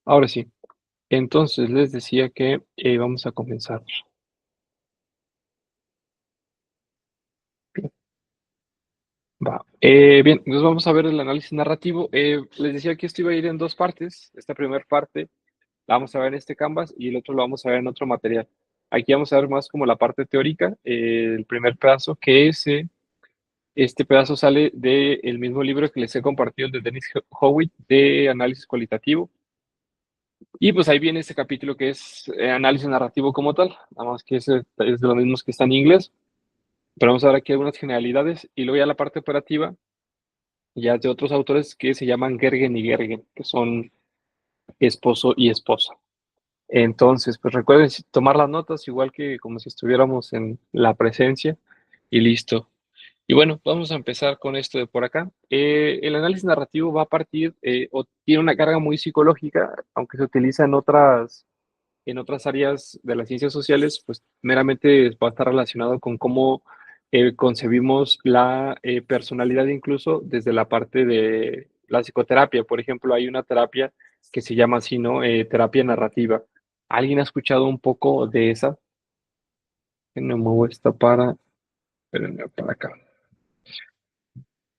Ahora sí. Entonces les decía que vamos a comenzar. Bien, va. Bien, entonces vamos a ver el análisis narrativo. Les decía que esto iba a ir en dos partes. Esta primera parte la vamos a ver en este Canvas y el otro lo vamos a ver en otro material. Aquí vamos a ver más como la parte teórica, el primer pedazo, que es este pedazo sale del mismo libro que les he compartido de Dennis Howitt de análisis cualitativo. Y pues ahí viene este capítulo que es análisis narrativo como tal, nada más que ese es de los mismos que está en inglés. Pero vamos a ver aquí algunas generalidades y luego ya la parte operativa, ya de otros autores que se llaman Gergen y Gergen, que son esposo y esposa. Entonces, pues recuerden tomar las notas igual que como si estuviéramos en la presencia y listo. Y bueno, vamos a empezar con esto de por acá. El análisis narrativo va a partir o tiene una carga muy psicológica, aunque se utiliza en otras áreas de las ciencias sociales, pues meramente va a estar relacionado con cómo concebimos la personalidad incluso desde la parte de la psicoterapia. Por ejemplo, hay una terapia que se llama así, ¿no? Terapia narrativa. ¿Alguien ha escuchado un poco de esa? No me muevo esta espérenme, para acá.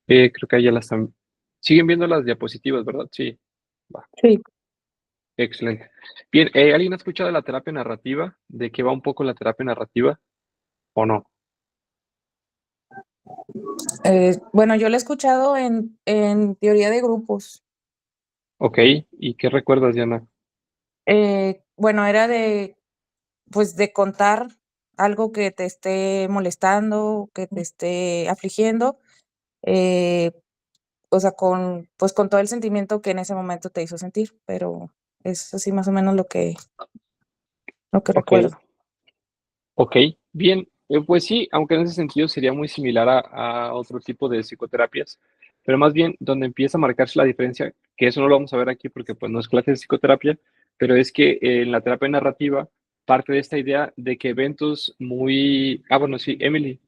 Creo que ahí ya las están. Siguen viendo las diapositivas, ¿verdad? Sí. Va. Sí. Excelente. Bien, ¿alguien ha escuchado de la terapia narrativa? ¿De qué va un poco la terapia narrativa o no? Bueno, yo lo he escuchado en teoría de grupos. Ok, ¿y qué recuerdas, Diana? Bueno, era pues, de contar algo que te esté molestando, que te esté afligiendo, eh, o sea, pues, con todo el sentimiento que en ese momento te hizo sentir, pero es así más o menos lo que Ok, recuerdo. ok, bien. Pues sí, aunque en ese sentido sería muy similar a otro tipo de psicoterapias, pero más bien donde empieza a marcarse la diferencia, que eso no lo vamos a ver aquí porque pues no es clase de psicoterapia, pero es que en la terapia narrativa parte de esta idea de que eventos muy... Ah, bueno, sí, Emily.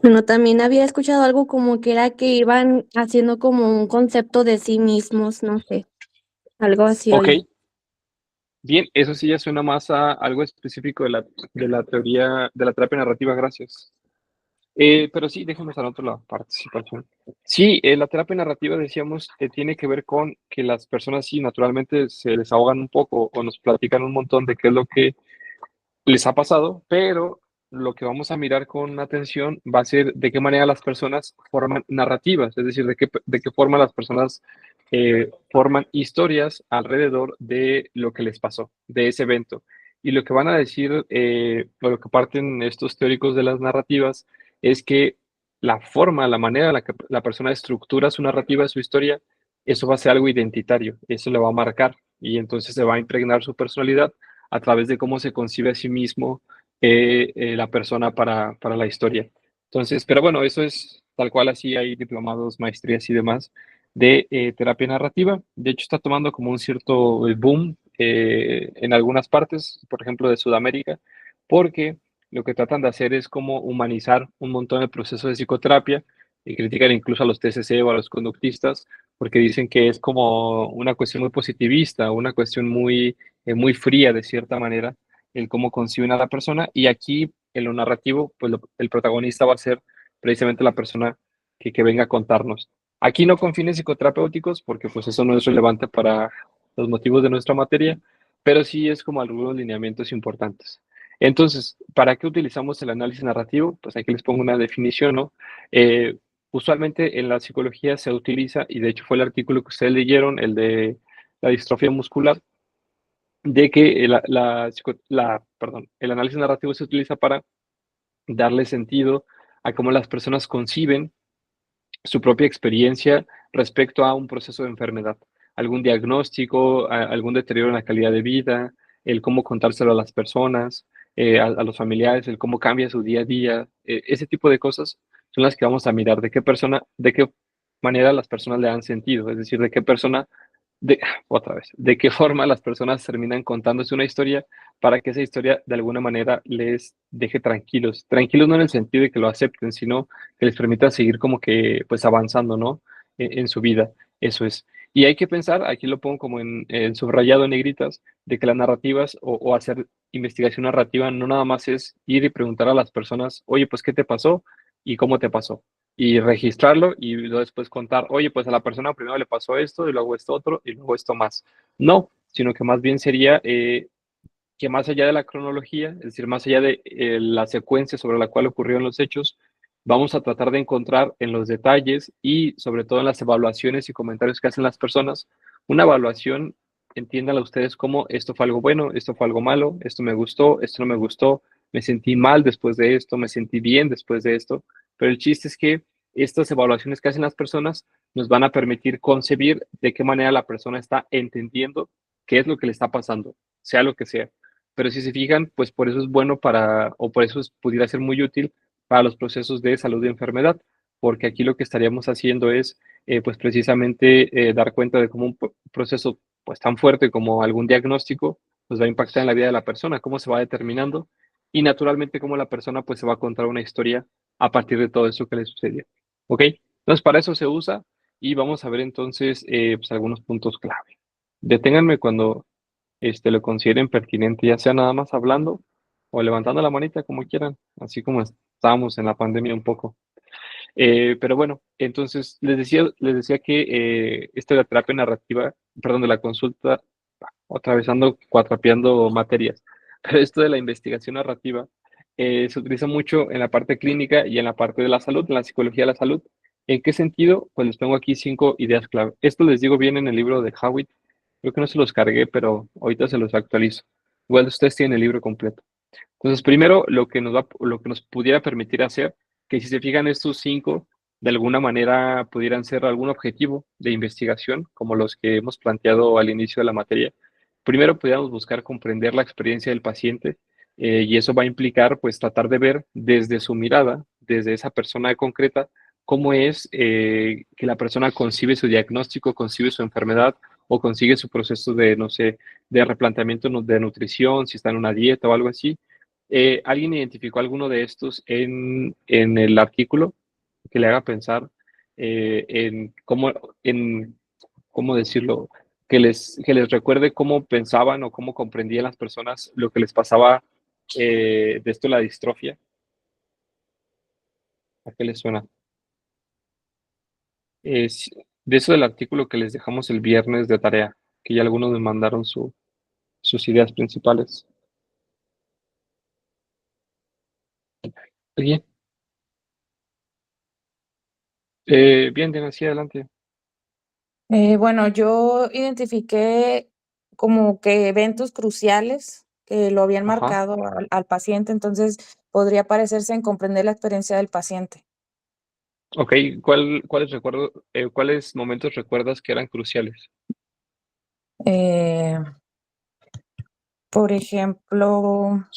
Bueno, también había escuchado algo como que era que iban haciendo como un concepto de sí mismos, no sé, algo así Ok, oí. bien, eso sí ya suena más a algo específico de la teoría, de la terapia narrativa, gracias. Pero sí, déjame anotar la participación. Sí, la terapia narrativa, decíamos, tiene que ver con que las personas sí, naturalmente se desahogan un poco o nos platican un montón de qué es lo que les ha pasado, pero lo que vamos a mirar con atención va a ser de qué manera las personas forman narrativas, es decir, de qué forma las personas forman historias alrededor de lo que les pasó, de ese evento. Y lo que van a decir, o lo que parten estos teóricos de las narrativas, es que la forma, la manera en la que la persona estructura su narrativa, su historia, eso va a ser algo identitario, eso le va a marcar y entonces se va a impregnar su personalidad a través de cómo se concibe a sí mismo la persona para la historia. Entonces, pero bueno, eso es tal cual, así hay diplomados, maestrías y demás de terapia narrativa. De hecho, está tomando como un cierto boom en algunas partes, por ejemplo, de Sudamérica, porque lo que tratan de hacer es como humanizar un montón el proceso de psicoterapia y critican incluso a los TCC o a los conductistas porque dicen que es como una cuestión muy positivista, una cuestión muy fría de cierta manera, el cómo conciben a la persona. Y aquí, en lo narrativo, pues el protagonista va a ser precisamente la persona que venga a contarnos. Aquí no con fines psicoterapéuticos, porque pues eso no es relevante para los motivos de nuestra materia, pero sí es como algunos lineamientos importantes. Entonces, ¿para qué utilizamos el análisis narrativo? Pues aquí les pongo una definición, ¿no? Usualmente en la psicología se utiliza, y de hecho fue el artículo que ustedes leyeron, el de la distrofia muscular, de que el análisis narrativo se utiliza para darle sentido a cómo las personas conciben su propia experiencia respecto a un proceso de enfermedad, algún diagnóstico, algún deterioro en la calidad de vida, el cómo contárselo a las personas, a los familiares, el cómo cambia su día a día, ese tipo de cosas son las que vamos a mirar de qué manera las personas le dan sentido, es decir, de qué persona de, otra vez, de qué forma las personas terminan contándose una historia para que esa historia de alguna manera les deje tranquilos. Tranquilos no en el sentido de que lo acepten, sino que les permita seguir como que pues avanzando, ¿no? En su vida. Eso es. Y hay que pensar, aquí lo pongo como en subrayado en negritas, de que las narrativas o hacer investigación narrativa no nada más es ir y preguntar a las personas, oye, pues, ¿qué te pasó? ¿Y cómo te pasó? Y registrarlo y luego después contar, oye, pues a la persona primero le pasó esto y luego esto otro y luego esto más. No, sino que más bien sería que más allá de la cronología, es decir, más allá de la secuencia sobre la cual ocurrieron los hechos, vamos a tratar de encontrar en los detalles y sobre todo en las evaluaciones y comentarios que hacen las personas, una evaluación, entiéndanla ustedes como esto fue algo bueno, esto fue algo malo, esto me gustó, esto no me gustó, me sentí mal después de esto, me sentí bien después de esto, pero el chiste es que estas evaluaciones que hacen las personas nos van a permitir concebir de qué manera la persona está entendiendo qué es lo que le está pasando, sea lo que sea. Pero si se fijan, pues por eso es bueno para, o por eso pudiera ser muy útil para los procesos de salud y enfermedad, porque aquí lo que estaríamos haciendo es, pues precisamente dar cuenta de cómo un proceso pues tan fuerte como algún diagnóstico, pues va a impactar en la vida de la persona, cómo se va determinando y naturalmente cómo la persona pues se va a contar una historia a partir de todo eso que le sucedió. ¿Ok? Entonces para eso se usa y vamos a ver entonces pues algunos puntos clave. Deténganme cuando lo consideren pertinente, ya sea nada más hablando o levantando la manita, como quieran, así como estábamos en la pandemia un poco. Pero bueno, entonces les decía que esto de la terapia narrativa, perdón, de la consulta, otra vez ando cuatrapeando materias, pero esto de la investigación narrativa se utiliza mucho en la parte clínica y en la parte de la salud, en la psicología de la salud. ¿En qué sentido? Pues les tengo aquí 5 ideas clave. Esto les digo bien en el libro de Howitt. Creo que no se los cargué, pero ahorita se los actualizo. Igual ustedes tienen el libro completo. Entonces, primero, lo que nos pudiera permitir hacer, que si se fijan estos 5, de alguna manera pudieran ser algún objetivo de investigación, como los que hemos planteado al inicio de la materia. Primero, pudiéramos buscar comprender la experiencia del paciente y eso va a implicar, pues, tratar de ver desde su mirada, desde esa persona concreta, cómo es que la persona concibe su diagnóstico, concibe su enfermedad o consigue su proceso de, no sé, de replanteamiento de nutrición, si está en una dieta o algo así. ¿Alguien identificó alguno de estos en el artículo que le haga pensar en cómo decirlo, que les recuerde cómo pensaban o cómo comprendían las personas lo que les pasaba de esto, la distrofia? ¿A qué les suena? Es de eso del artículo que les dejamos el viernes de tarea, que ya algunos me mandaron sus ideas principales. ¿Alguien? Bien, Diana, sí, adelante. Bueno, yo identifiqué como que eventos cruciales que lo habían Ajá. marcado al paciente, entonces podría parecerse en comprender la experiencia del paciente. Ok, ¿cuáles momentos recuerdas que eran cruciales? Eh, por ejemplo,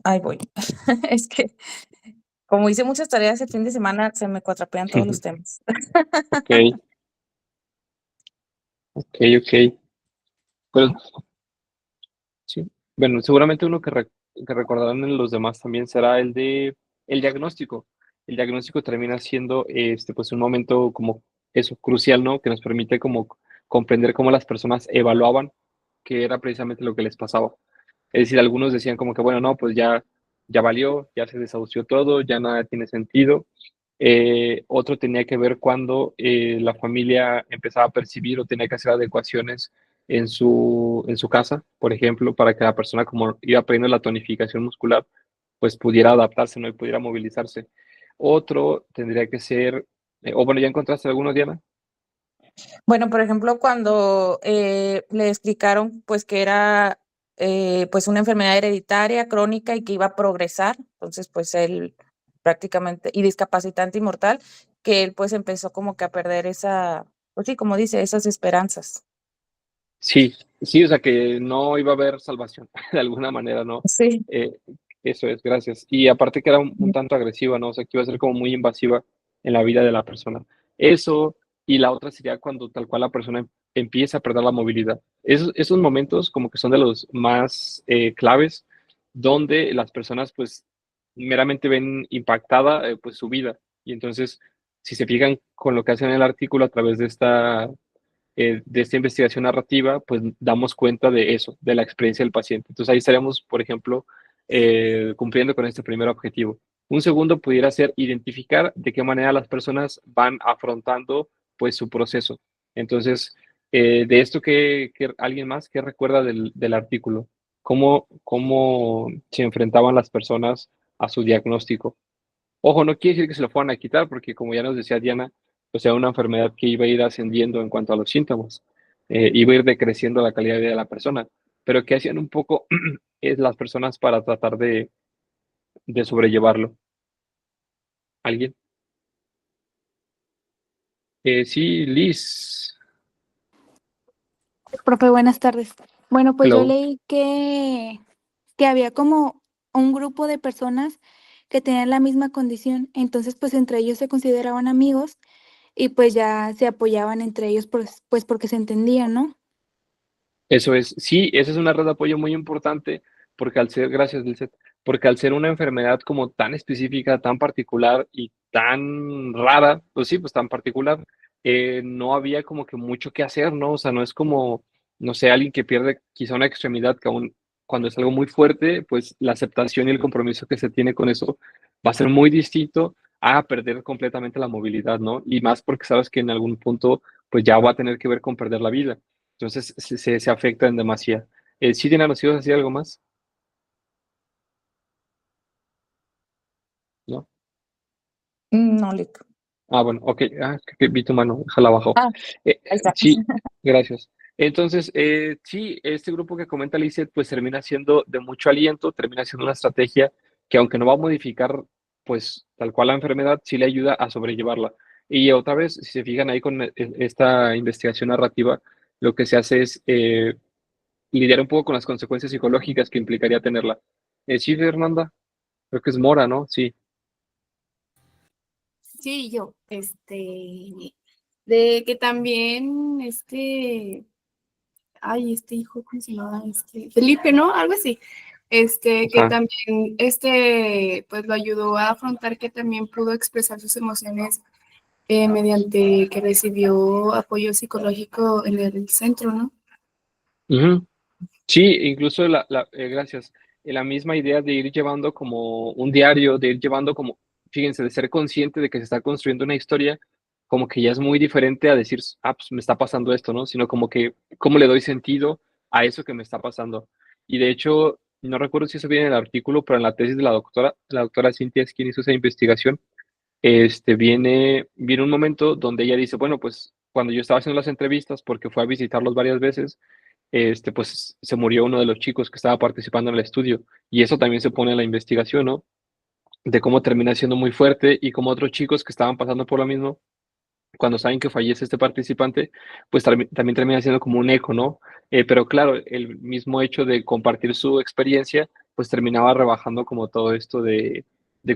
ahí voy. Es que como hice muchas tareas el fin de semana, se me cuatrapean todos los temas. Ok, ok. Pues sí. Bueno, seguramente uno que recordarán en los demás también será el de el diagnóstico. El diagnóstico termina siendo pues un momento como eso, crucial, ¿no? Que nos permite como comprender cómo las personas evaluaban qué era precisamente lo que les pasaba. Es decir, algunos decían como que, bueno, no, pues ya valió, ya se desahució todo, ya nada tiene sentido. Otro tenía que ver cuando la familia empezaba a percibir o tenía que hacer adecuaciones en su casa, por ejemplo, para que la persona, como iba perdiendo la tonificación muscular, pues pudiera adaptarse, ¿no? Y pudiera movilizarse. Otro tendría que ser, o bueno, ¿ya encontraste alguno, Diana? Bueno, por ejemplo, cuando le explicaron pues que era pues una enfermedad hereditaria, crónica y que iba a progresar, entonces pues él prácticamente, y discapacitante y mortal, que él pues empezó como que a perder esa, pues sí, como dice, esas esperanzas. Sí, sí, o sea que no iba a haber salvación, de alguna manera, ¿no? Sí. Eh, Eso es, gracias. Y aparte que era un tanto agresiva, ¿no? O sea, que iba a ser como muy invasiva en la vida de la persona. Eso, y la otra sería cuando tal cual la persona empieza a perder la movilidad. Esos momentos como que son de los más claves, donde las personas pues meramente ven impactada pues su vida. Y entonces si se fijan con lo que hacen en el artículo a través de esta investigación narrativa, pues damos cuenta de eso, de la experiencia del paciente. Entonces ahí estaríamos, por ejemplo, cumpliendo con este primer objetivo. Un segundo pudiera ser identificar de qué manera las personas van afrontando pues su proceso. Entonces, de esto que alguien más que recuerda del artículo, cómo se enfrentaban las personas a su diagnóstico. Ojo, no quiere decir que se lo fueran a quitar, porque como ya nos decía Diana, o sea, una enfermedad que iba a ir ascendiendo en cuanto a los síntomas, iba a ir decreciendo la calidad de vida de la persona, pero que hacían un poco es las personas para tratar de sobrellevarlo. ¿Alguien? Sí, Liz. Profe, buenas tardes. Bueno, pues yo Hello. leí que había como un grupo de personas que tenían la misma condición, entonces pues entre ellos se consideraban amigos y pues ya se apoyaban entre ellos pues porque se entendían, ¿no? Eso es, sí, esa es una red de apoyo muy importante porque al ser, gracias, Lizeth, porque al ser una enfermedad como tan específica, tan particular y tan rara, pues sí, pues tan particular, no había como que mucho que hacer, ¿no? O sea, no es como, no sé, alguien que pierde quizá una extremidad que aún cuando es algo muy fuerte, pues la aceptación y el compromiso que se tiene con eso va a ser muy distinto a perder completamente la movilidad, ¿no? Y más porque sabes que en algún punto, pues ya va a tener que ver con perder la vida. Entonces se afecta en demasía. ¿Sí, Diana, nos ibas a decir algo más? ¿No? No, Lick. Ah, bueno, ok. Que vi tu mano, déjala abajo. Ah, ahí está. Sí, gracias. Entonces, sí, este grupo que comenta Lizeth, pues termina siendo de mucho aliento, termina siendo una estrategia que aunque no va a modificar, pues tal cual la enfermedad, sí le ayuda a sobrellevarla. Y otra vez, si se fijan ahí con esta investigación narrativa, lo que se hace es lidiar un poco con las consecuencias psicológicas que implicaría tenerla. Sí, Fernanda, creo que es Mora, ¿no? Sí. Sí, yo, de que también, este hijo, ¿cómo se llama? Felipe, ¿no? Algo así. Que Ajá. también, pues lo ayudó a afrontar que también pudo expresar sus emociones mediante que recibió apoyo psicológico en el centro, ¿no? Ujú. Sí, incluso gracias. La misma idea de ir llevando como un diario, de ir llevando como, fíjense, de ser consciente de que se está construyendo una historia, como que ya es muy diferente a decir, pues me está pasando esto, ¿no? Sino como que, ¿cómo le doy sentido a eso que me está pasando? Y de hecho, no recuerdo si eso viene en el artículo, pero en la tesis de la doctora Cynthia es quien hizo esa investigación. Viene un momento donde ella dice, bueno, pues cuando yo estaba haciendo las entrevistas, porque fue a visitarlos varias veces, pues se murió uno de los chicos que estaba participando en el estudio. Y eso también se pone en la investigación, ¿no? De cómo termina siendo muy fuerte y cómo otros chicos que estaban pasando por lo mismo, cuando saben que fallece este participante, pues también termina siendo como un eco, ¿no? Pero claro, el mismo hecho de compartir su experiencia, pues terminaba rebajando como todo esto de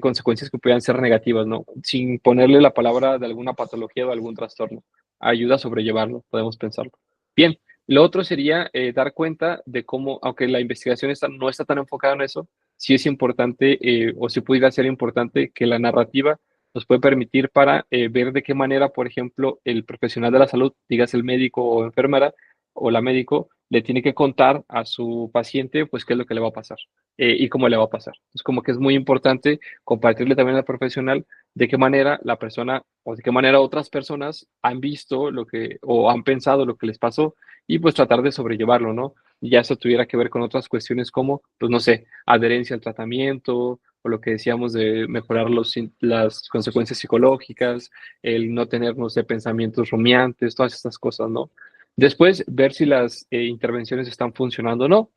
consecuencias que puedan ser negativas, ¿no? Sin ponerle la palabra de alguna patología o algún trastorno. Ayuda a sobrellevarlo, podemos pensarlo. Bien, lo otro sería dar cuenta de cómo, aunque la investigación no está tan enfocada en eso, sí es importante, o si pudiera ser importante, que la narrativa nos puede permitir para ver de qué manera, por ejemplo, el profesional de la salud, digas el médico o enfermera o la médico, le tiene que contar a su paciente, pues, qué es lo que le va a pasar y cómo le va a pasar. Es como que es muy importante compartirle también al profesional de qué manera la persona o de qué manera otras personas han visto lo que o han pensado lo que les pasó y pues tratar de sobrellevarlo, ¿no? Y ya eso tuviera que ver con otras cuestiones como, pues no sé, adherencia al tratamiento, o lo que decíamos de mejorar las consecuencias psicológicas, el no tener, no sé, pensamientos rumiantes, todas estas cosas, ¿no? Después, ver si las intervenciones están funcionando o no.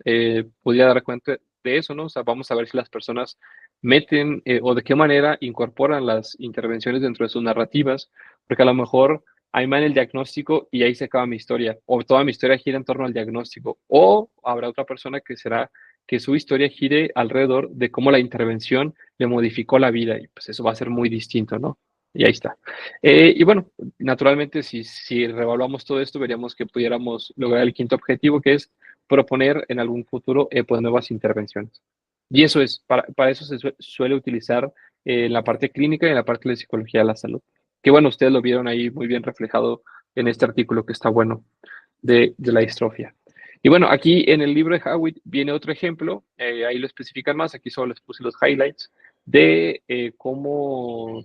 Podría dar cuenta de eso, ¿no? O sea, vamos a ver si las personas meten o de qué manera incorporan las intervenciones dentro de sus narrativas, porque a lo mejor ahí me dan el diagnóstico y ahí se acaba mi historia, o toda mi historia gira en torno al diagnóstico, o habrá otra persona que será que su historia gire alrededor de cómo la intervención le modificó la vida y pues eso va a ser muy distinto, ¿no? Y ahí está. Y bueno, naturalmente si revaluamos todo esto, veríamos que pudiéramos lograr el quinto objetivo, que es proponer en algún futuro pues, nuevas intervenciones. Y eso es, para eso se suele utilizar en la parte clínica y en la parte de psicología de la salud. Que bueno, ustedes lo vieron ahí muy bien reflejado en este artículo que está bueno de la distrofia. Y bueno, aquí en el libro de Howitt viene otro ejemplo, ahí lo especifican más, aquí solo les puse los highlights, de cómo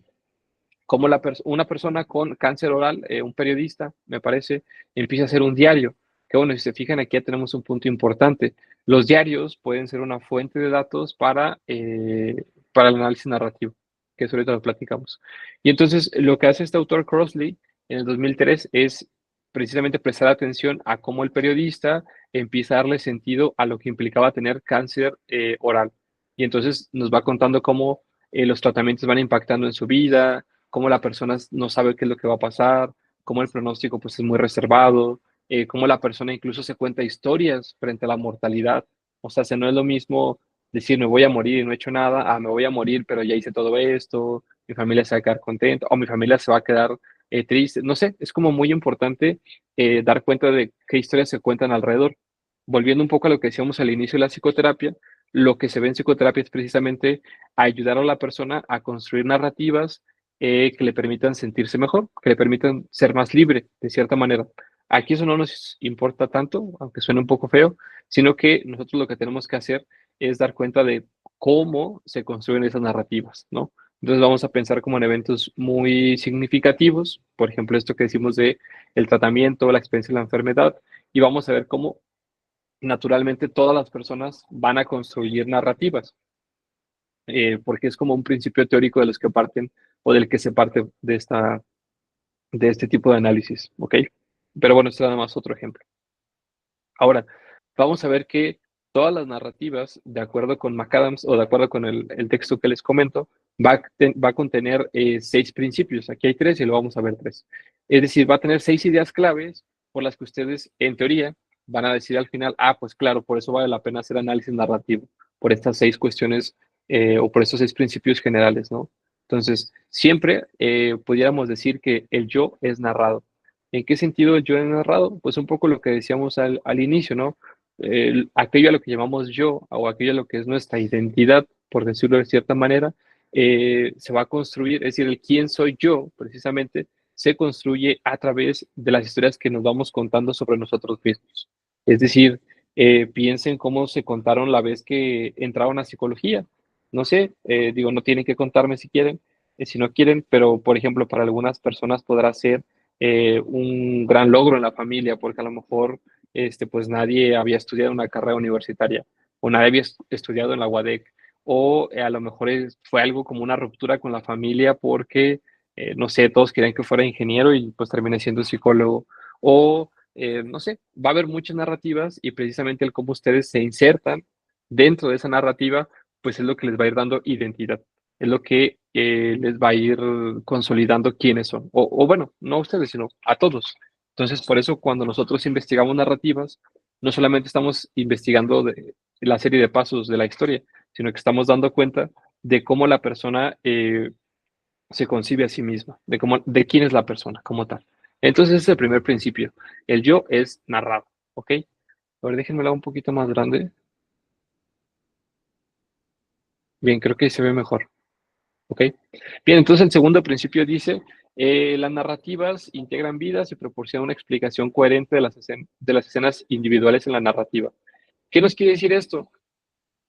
una persona con cáncer oral, un periodista, me parece, empieza a hacer un diario. Que bueno, si se fijan aquí ya tenemos un punto importante. Los diarios pueden ser una fuente de datos para el análisis narrativo, que eso ahorita lo platicamos. Y entonces lo que hace este autor Crossley en el 2003 es precisamente prestar atención a cómo el periodista empieza a darle sentido a lo que implicaba tener cáncer oral. Y entonces nos va contando cómo los tratamientos van impactando en su vida, cómo la persona no sabe qué es lo que va a pasar, cómo el pronóstico pues es muy reservado, cómo la persona incluso se cuenta historias frente a la mortalidad. O sea, no es lo mismo decir me voy a morir y no he hecho nada, me voy a morir pero ya hice todo esto, mi familia se va a quedar contenta o mi familia se va a quedar triste. No sé, es como muy importante dar cuenta de qué historias se cuentan alrededor. Volviendo un poco a lo que decíamos al inicio de la psicoterapia, lo que se ve en psicoterapia es precisamente ayudar a la persona a construir narrativas que le permitan sentirse mejor, que le permitan ser más libre, de cierta manera. Aquí eso no nos importa tanto, aunque suene un poco feo, sino que nosotros lo que tenemos que hacer es dar cuenta de cómo se construyen esas narrativas, ¿no? Entonces vamos a pensar como en eventos muy significativos, por ejemplo, esto que decimos de el tratamiento, la experiencia de la enfermedad, y vamos a ver cómo naturalmente todas las personas van a construir narrativas, porque es como un principio teórico de los que parten o del que se parte de este tipo de análisis, ¿ok? Pero bueno, este es nada más otro ejemplo. Ahora, vamos a ver que todas las narrativas, de acuerdo con McAdams o de acuerdo con el texto que les comento, va a contener 6 principios. Aquí hay 3 y lo vamos a ver 3. Es decir, va a tener 6 ideas claves por las que ustedes, en teoría, van a decir al final, pues claro, por eso vale la pena hacer análisis narrativo, por estas 6 cuestiones o por estos 6 principios generales, ¿no? Entonces, siempre pudiéramos decir que el yo es narrado. ¿En qué sentido el yo es narrado? Pues un poco lo que decíamos al inicio, ¿no? Aquello a lo que llamamos yo o aquello a lo que es nuestra identidad, por decirlo de cierta manera, se va a construir, es decir, el quién soy yo, precisamente, se construye a través de las historias que nos vamos contando sobre nosotros mismos. Es decir, piensen cómo se contaron la vez que entraron a psicología. No sé, digo, no tienen que contarme si quieren, si no quieren, pero por ejemplo, para algunas personas podrá ser un gran logro en la familia, porque a lo mejor pues nadie había estudiado una carrera universitaria o nadie había estudiado en la UADEC o a lo mejor fue algo como una ruptura con la familia porque, no sé, todos querían que fuera ingeniero y pues terminé siendo psicólogo o, no sé, va a haber muchas narrativas y precisamente el cómo ustedes se insertan dentro de esa narrativa, pues es lo que les va a ir dando identidad, es lo que les va a ir consolidando quiénes son. O bueno, no a ustedes, sino a todos. Entonces, por eso cuando nosotros investigamos narrativas, no solamente estamos investigando la serie de pasos de la historia, sino que estamos dando cuenta de cómo la persona se concibe a sí misma, de quién es la persona como tal. Entonces, ese es el primer principio. El yo es narrado, ¿ok? Ahora déjenmelo un poquito más grande. Bien, creo que ahí se ve mejor. ¿Ok? Bien, entonces el segundo principio dice, las narrativas integran vidas y proporcionan una explicación coherente de las escenas individuales en la narrativa. ¿Qué nos quiere decir esto?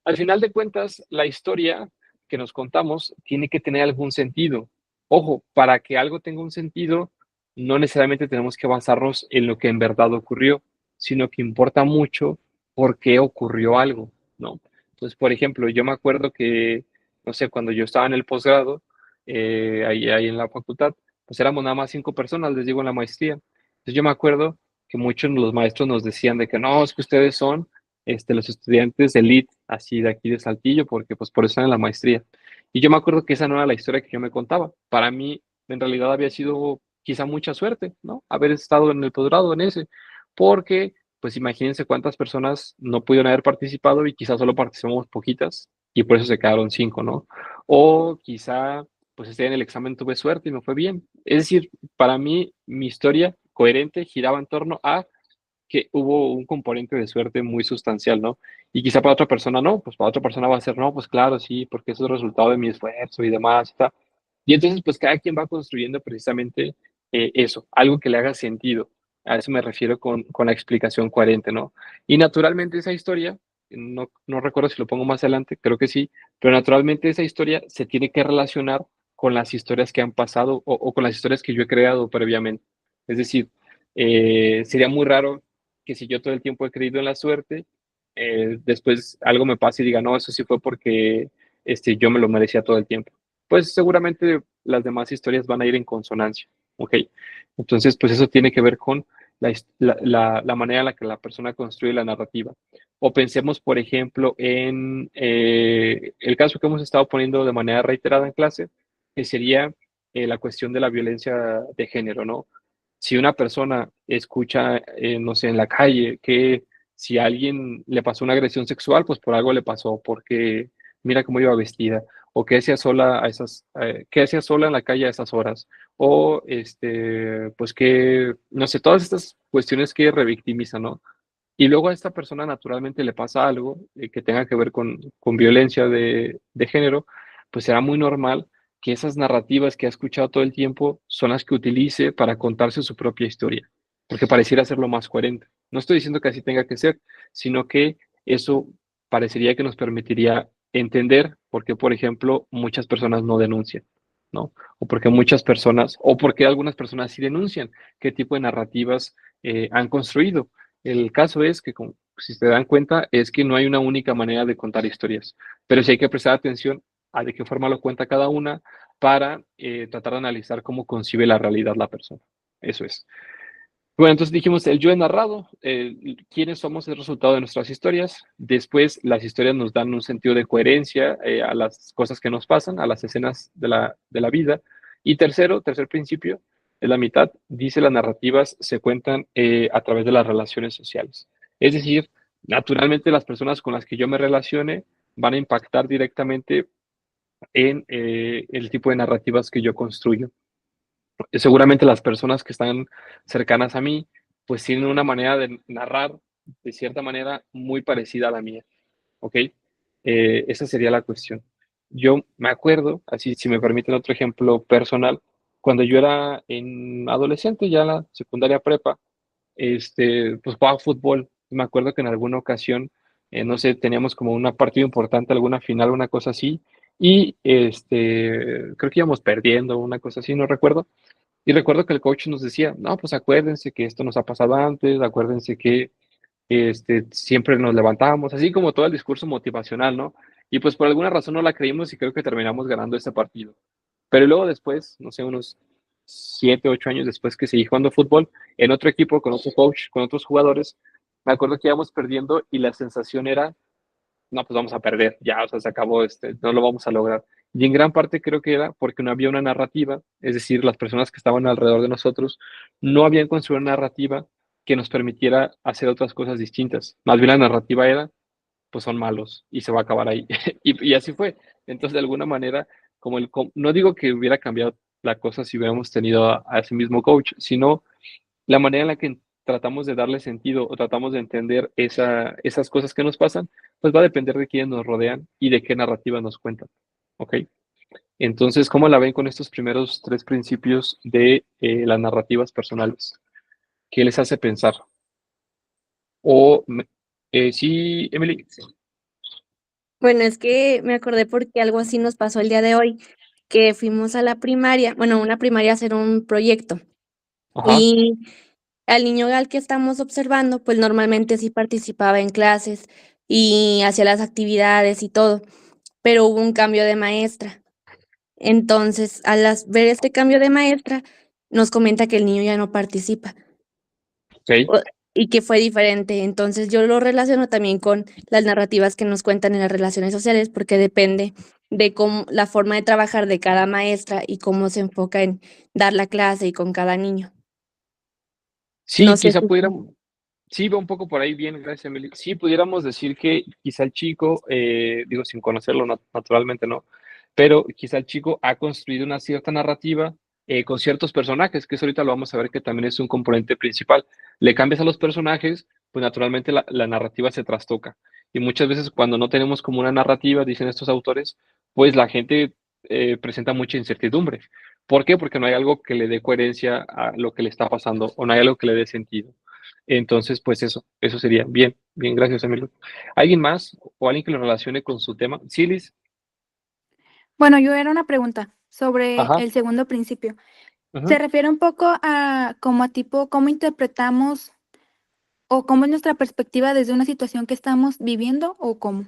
Al final de cuentas, la historia que nos contamos tiene que tener algún sentido. Ojo, para que algo tenga un sentido, no necesariamente tenemos que basarnos en lo que en verdad ocurrió, sino que importa mucho por qué ocurrió algo, ¿no? Entonces, por ejemplo, yo me acuerdo que, no sé, cuando yo estaba en el posgrado, ahí en la facultad, pues éramos nada más 5 personas, les digo, en la maestría. Entonces yo me acuerdo que muchos de los maestros nos decían de que no, es que ustedes son los estudiantes de elite, así de aquí de Saltillo, porque pues por eso están en la maestría. Y yo me acuerdo que esa no era la historia que yo me contaba. Para mí, en realidad había sido quizá mucha suerte, ¿no? Haber estado en el posgrado en ese, porque pues imagínense cuántas personas no pudieron haber participado y quizá solo participamos poquitas y por eso se quedaron 5, ¿no? O quizá pues en el examen tuve suerte y me fue bien. Es decir, para mí mi historia coherente giraba en torno a que hubo un componente de suerte muy sustancial, ¿no? Y quizá para otra persona no, pues para otra persona va a ser, no, pues claro, sí, porque eso es el resultado de mi esfuerzo y demás, y tal. Y entonces, pues cada quien va construyendo precisamente eso, algo que le haga sentido. A eso me refiero con la explicación coherente, ¿no? Y naturalmente esa historia, no recuerdo si lo pongo más adelante, creo que sí, pero naturalmente esa historia se tiene que relacionar con las historias que han pasado o con las historias que yo he creado previamente. Es decir, sería muy raro que si yo todo el tiempo he creído en la suerte, después algo me pase y diga, no, eso sí fue porque yo me lo merecía todo el tiempo. Pues seguramente las demás historias van a ir en consonancia, ¿ok? Entonces, pues eso tiene que ver con la manera en la que la persona construye la narrativa. O pensemos, por ejemplo, en el caso que hemos estado poniendo de manera reiterada en clase, que sería la cuestión de la violencia de género, ¿no? Si una persona escucha, no sé, en la calle que si a alguien le pasó una agresión sexual, pues por algo le pasó, porque mira cómo iba vestida, o qué hacía sola qué hacía sola en la calle a esas horas, o pues que, no sé, todas estas cuestiones que revictimizan, ¿no? Y luego a esta persona naturalmente le pasa algo que tenga que ver con violencia de género, pues será muy normal que esas narrativas que ha escuchado todo el tiempo son las que utilice para contarse su propia historia, porque pareciera ser lo más coherente. No estoy diciendo que así tenga que ser, sino que eso parecería que nos permitiría entender por qué, por ejemplo, muchas personas no denuncian, ¿no? O porque muchas personas, o porque algunas personas sí denuncian, qué tipo de narrativas han construido. El caso es que, como, si se dan cuenta, es que no hay una única manera de contar historias, pero sí hay que prestar atención a de qué forma lo cuenta cada una para tratar de analizar cómo concibe la realidad la persona. Eso es. Bueno, entonces dijimos el yo he narrado, quiénes somos el resultado de nuestras historias. Después, las historias nos dan un sentido de coherencia a las cosas que nos pasan, a las escenas de la vida. Y tercer principio, de la mitad, dice las narrativas se cuentan a través de las relaciones sociales. Es decir, naturalmente las personas con las que yo me relacione van a impactar directamente en el tipo de narrativas que yo construyo. Seguramente las personas que están cercanas a mí, pues tienen una manera de narrar de cierta manera muy parecida a la mía, ¿ok? Esa sería la cuestión. Yo me acuerdo, así si me permiten otro ejemplo personal, cuando yo era en adolescente, ya en la secundaria prepa, pues jugaba fútbol. Me acuerdo que en alguna ocasión, no sé, teníamos como una partida importante, alguna final, una cosa así, y creo que íbamos perdiendo, una cosa así, no recuerdo. Y recuerdo que el coach nos decía, no, pues acuérdense que esto nos ha pasado antes, acuérdense que siempre nos levantamos, así como todo el discurso motivacional, ¿no? Y pues por alguna razón no la creímos y creo que terminamos ganando ese partido. Pero luego después, no sé, unos 7, 8 años después que seguí jugando fútbol, en otro equipo, con otro coach, con otros jugadores, me acuerdo que íbamos perdiendo y la sensación era, no, pues vamos a perder, ya, o sea, se acabó, no lo vamos a lograr. Y en gran parte creo que era porque no había una narrativa, es decir, las personas que estaban alrededor de nosotros no habían construido una narrativa que nos permitiera hacer otras cosas distintas. Más bien la narrativa era, pues son malos y se va a acabar ahí. Y así fue. Entonces, de alguna manera, no digo que hubiera cambiado la cosa si hubiéramos tenido a ese mismo coach, sino la manera en la que tratamos de darle sentido o tratamos de entender esas cosas que nos pasan, pues va a depender de quiénes nos rodean y de qué narrativa nos cuentan. ¿Ok? Entonces, ¿cómo la ven con estos primeros tres principios de las narrativas personales? ¿Qué les hace pensar? Sí, Emily. Bueno, es que me acordé porque algo así nos pasó el día de hoy, que fuimos a la primaria, bueno, a una primaria a hacer un proyecto. Ajá. Y al niño al que estamos observando, pues normalmente sí participaba en clases y hacía las actividades y todo, pero hubo un cambio de maestra. Entonces, ver este cambio de maestra, nos comenta que el niño ya no participa. Ok. o- y que fue diferente. Entonces yo lo relaciono también con las narrativas que nos cuentan en las relaciones sociales, porque depende de cómo la forma de trabajar de cada maestra y cómo se enfoca en dar la clase y con cada niño. No Sí, sé quizá si pudiéramos, sí, va un poco por ahí bien, gracias, Emily. Sí, pudiéramos decir que quizá el chico, digo, sin conocerlo naturalmente, ¿no? Pero quizá el chico ha construido una cierta narrativa con ciertos personajes, que eso ahorita lo vamos a ver que también es un componente principal. Le cambias a los personajes, pues naturalmente la narrativa se trastoca. Y muchas veces cuando no tenemos como una narrativa, dicen estos autores, pues la gente presenta mucha incertidumbre. ¿Por qué? Porque no hay algo que le dé coherencia a lo que le está pasando o no hay algo que le dé sentido. Entonces, pues eso sería. Bien, bien, gracias, Emilio. ¿Alguien más o alguien que lo relacione con su tema? Sí, Liz. Bueno, yo era una pregunta sobre Ajá. el segundo principio. Se Ujú. refiere un poco a como a tipo cómo interpretamos o cómo es nuestra perspectiva desde una situación que estamos viviendo o cómo.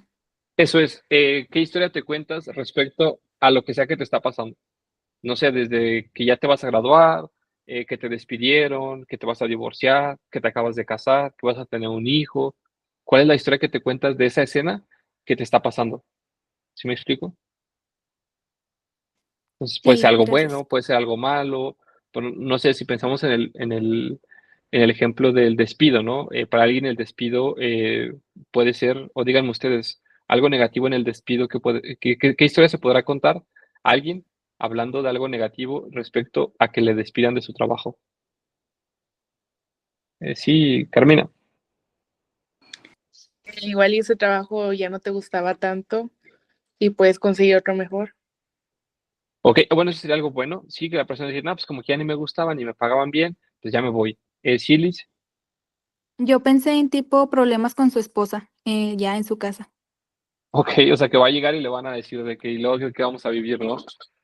Eso es. ¿Qué historia te cuentas respecto a lo que sea que te está pasando? No sé, desde que ya te vas a graduar, que te despidieron, que te vas a divorciar, que te acabas de casar, que vas a tener un hijo. ¿Cuál es la historia que te cuentas de esa escena que te está pasando? ¿Sí me explico? Entonces puede ser Sí, algo gracias. bueno, puede ser algo malo, pero no sé si pensamos en el ejemplo del despido, ¿no? Para alguien el despido puede ser, o díganme ustedes, algo negativo en el despido, ¿qué historia se podrá contar a alguien hablando de algo negativo respecto a que le despidan de su trabajo? Sí, Carmina. Igual y ese trabajo ya no te gustaba tanto y puedes conseguir otro mejor. Ok, bueno, eso sería algo bueno. Sí, que la persona dice, no, pues como que ya ni me gustaban ni me pagaban bien, pues ya me voy. Sí, Liz. Yo pensé en tipo problemas con su esposa, ya en su casa. Ok, o sea que va a llegar y le van a decir de que y luego qué vamos a vivir, ¿no?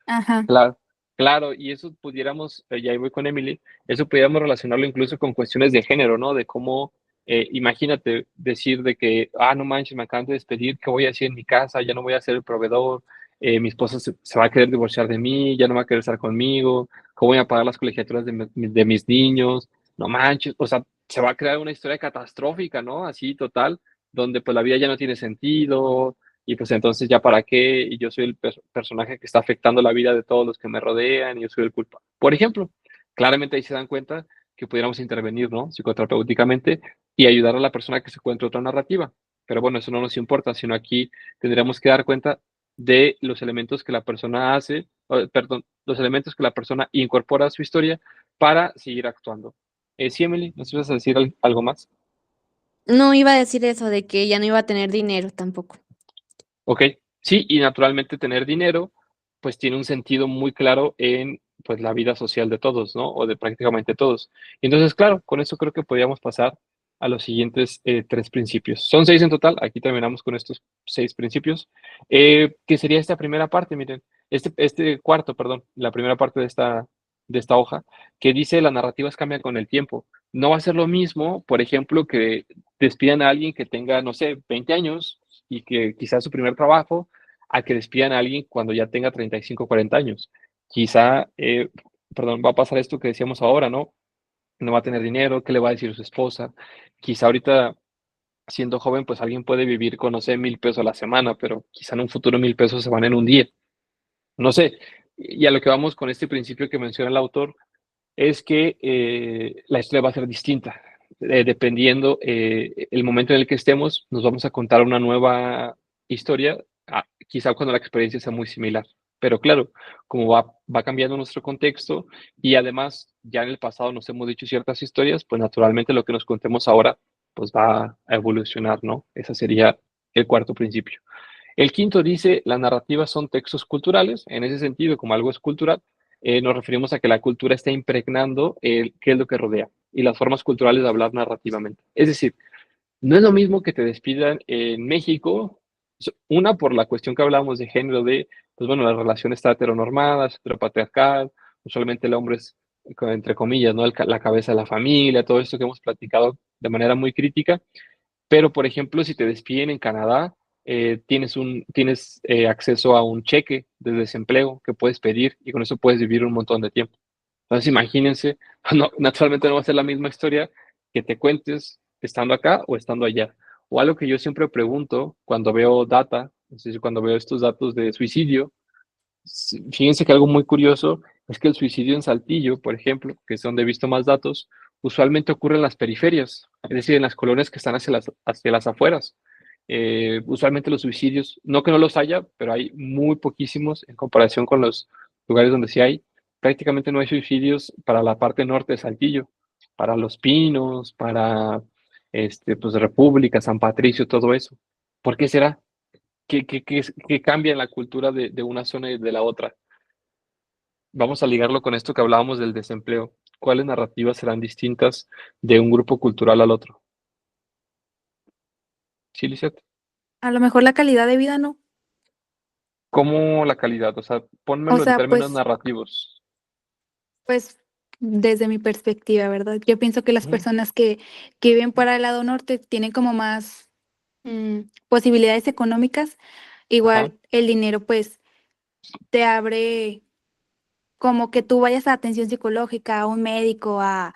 Ajá. Claro, claro, y eso pudiéramos, y ahí voy con Emily, eso pudiéramos relacionarlo incluso con cuestiones de género, ¿no? De cómo, imagínate decir de que, no manches, me acaban de despedir, ¿qué voy a hacer en mi casa? Ya no voy a ser el proveedor, mi esposa se va a querer divorciar de mí, ya no va a querer estar conmigo, ¿cómo voy a pagar las colegiaturas de mis niños? No manches, o sea, se va a crear una historia catastrófica, ¿no? Así total, donde pues la vida ya no tiene sentido, y pues entonces ya para qué, y yo soy el personaje que está afectando la vida de todos los que me rodean, y yo soy el culpable. Por ejemplo, claramente ahí se dan cuenta que pudiéramos intervenir, ¿no? Psicoterapéuticamente y ayudar a la persona que se encuentre otra narrativa. Pero bueno, eso no nos importa, sino aquí tendríamos que dar cuenta de los elementos que la persona hace, perdón, los elementos que la persona incorpora a su historia para seguir actuando. Sí, Emily, ¿nos ibas a decir algo más? No iba a decir eso de que ya no iba a tener dinero tampoco. Ok, sí, y naturalmente tener dinero, pues tiene un sentido muy claro en pues la vida social de todos, ¿no? O de prácticamente todos. Y entonces, claro, con eso creo que podríamos pasar a los siguientes 3 principios. Son 6 en total, aquí terminamos con estos 6 principios, que sería esta primera parte, miren, este cuarto, perdón, la primera parte de esta hoja, que dice las narrativas cambian con el tiempo. No va a ser lo mismo, por ejemplo, que despidan a alguien que tenga, no sé, 20 años y que quizás su primer trabajo, a que despidan a alguien cuando ya tenga 35 o 40 años. Quizá, perdón, va a pasar esto que decíamos ahora, ¿no? No va a tener dinero, ¿qué le va a decir su esposa? Quizá ahorita, siendo joven, pues alguien puede vivir con, no sé, 1,000 pesos a la semana, pero quizá en un futuro 1,000 pesos se van en un día. No sé. Y a lo que vamos con este principio que menciona el autor es que la historia va a ser distinta. Dependiendo el momento en el que estemos, nos vamos a contar una nueva historia, quizá cuando la experiencia sea muy similar. Pero claro, como va cambiando nuestro contexto y además ya en el pasado nos hemos dicho ciertas historias, pues naturalmente lo que nos contemos ahora pues va a evolucionar, ¿no? Ese sería el cuarto principio. El quinto dice, las narrativas son textos culturales. En ese sentido, como algo es cultural, nos referimos a que la cultura está impregnando qué es lo que rodea y las formas culturales de hablar narrativamente. Es decir, no es lo mismo que te despidan en México, una por la cuestión que hablábamos de género, de, pues bueno, la relación está heteronormada, heteropatriarcal, usualmente el hombre es, entre comillas, ¿no? La cabeza de la familia, todo esto que hemos platicado de manera muy crítica, pero, por ejemplo, si te despiden en Canadá, tienes acceso a un cheque de desempleo que puedes pedir y con eso puedes vivir un montón de tiempo. Entonces, imagínense, no, naturalmente no va a ser la misma historia que te cuentes estando acá o estando allá. O algo que yo siempre pregunto cuando veo data, es decir, cuando veo estos datos de suicidio, fíjense que algo muy curioso es que el suicidio en Saltillo, por ejemplo, que es donde he visto más datos, usualmente ocurre en las periferias, es decir, en las colonias que están hacia las afueras. Usualmente los suicidios, no que no los haya, pero hay muy poquísimos en comparación con los lugares donde sí hay. Prácticamente no hay suicidios para la parte norte de Saltillo, para Los Pinos, para pues, República, San Patricio, todo eso. ¿Por qué será? que cambia en la cultura de una zona y de la otra. Vamos a ligarlo con esto que hablábamos del desempleo. ¿Cuáles narrativas serán distintas de un grupo cultural al otro? Sí, Lisette. A lo mejor la calidad de vida no. ¿Cómo la calidad? O sea, O pónmelo en sea, términos narrativos. pues desde mi perspectiva, ¿verdad? Yo pienso que las Ujú. personas que viven para el lado norte tienen como más posibilidades económicas. Ajá. Igual el dinero pues te abre como que tú vayas a atención psicológica, a un médico, a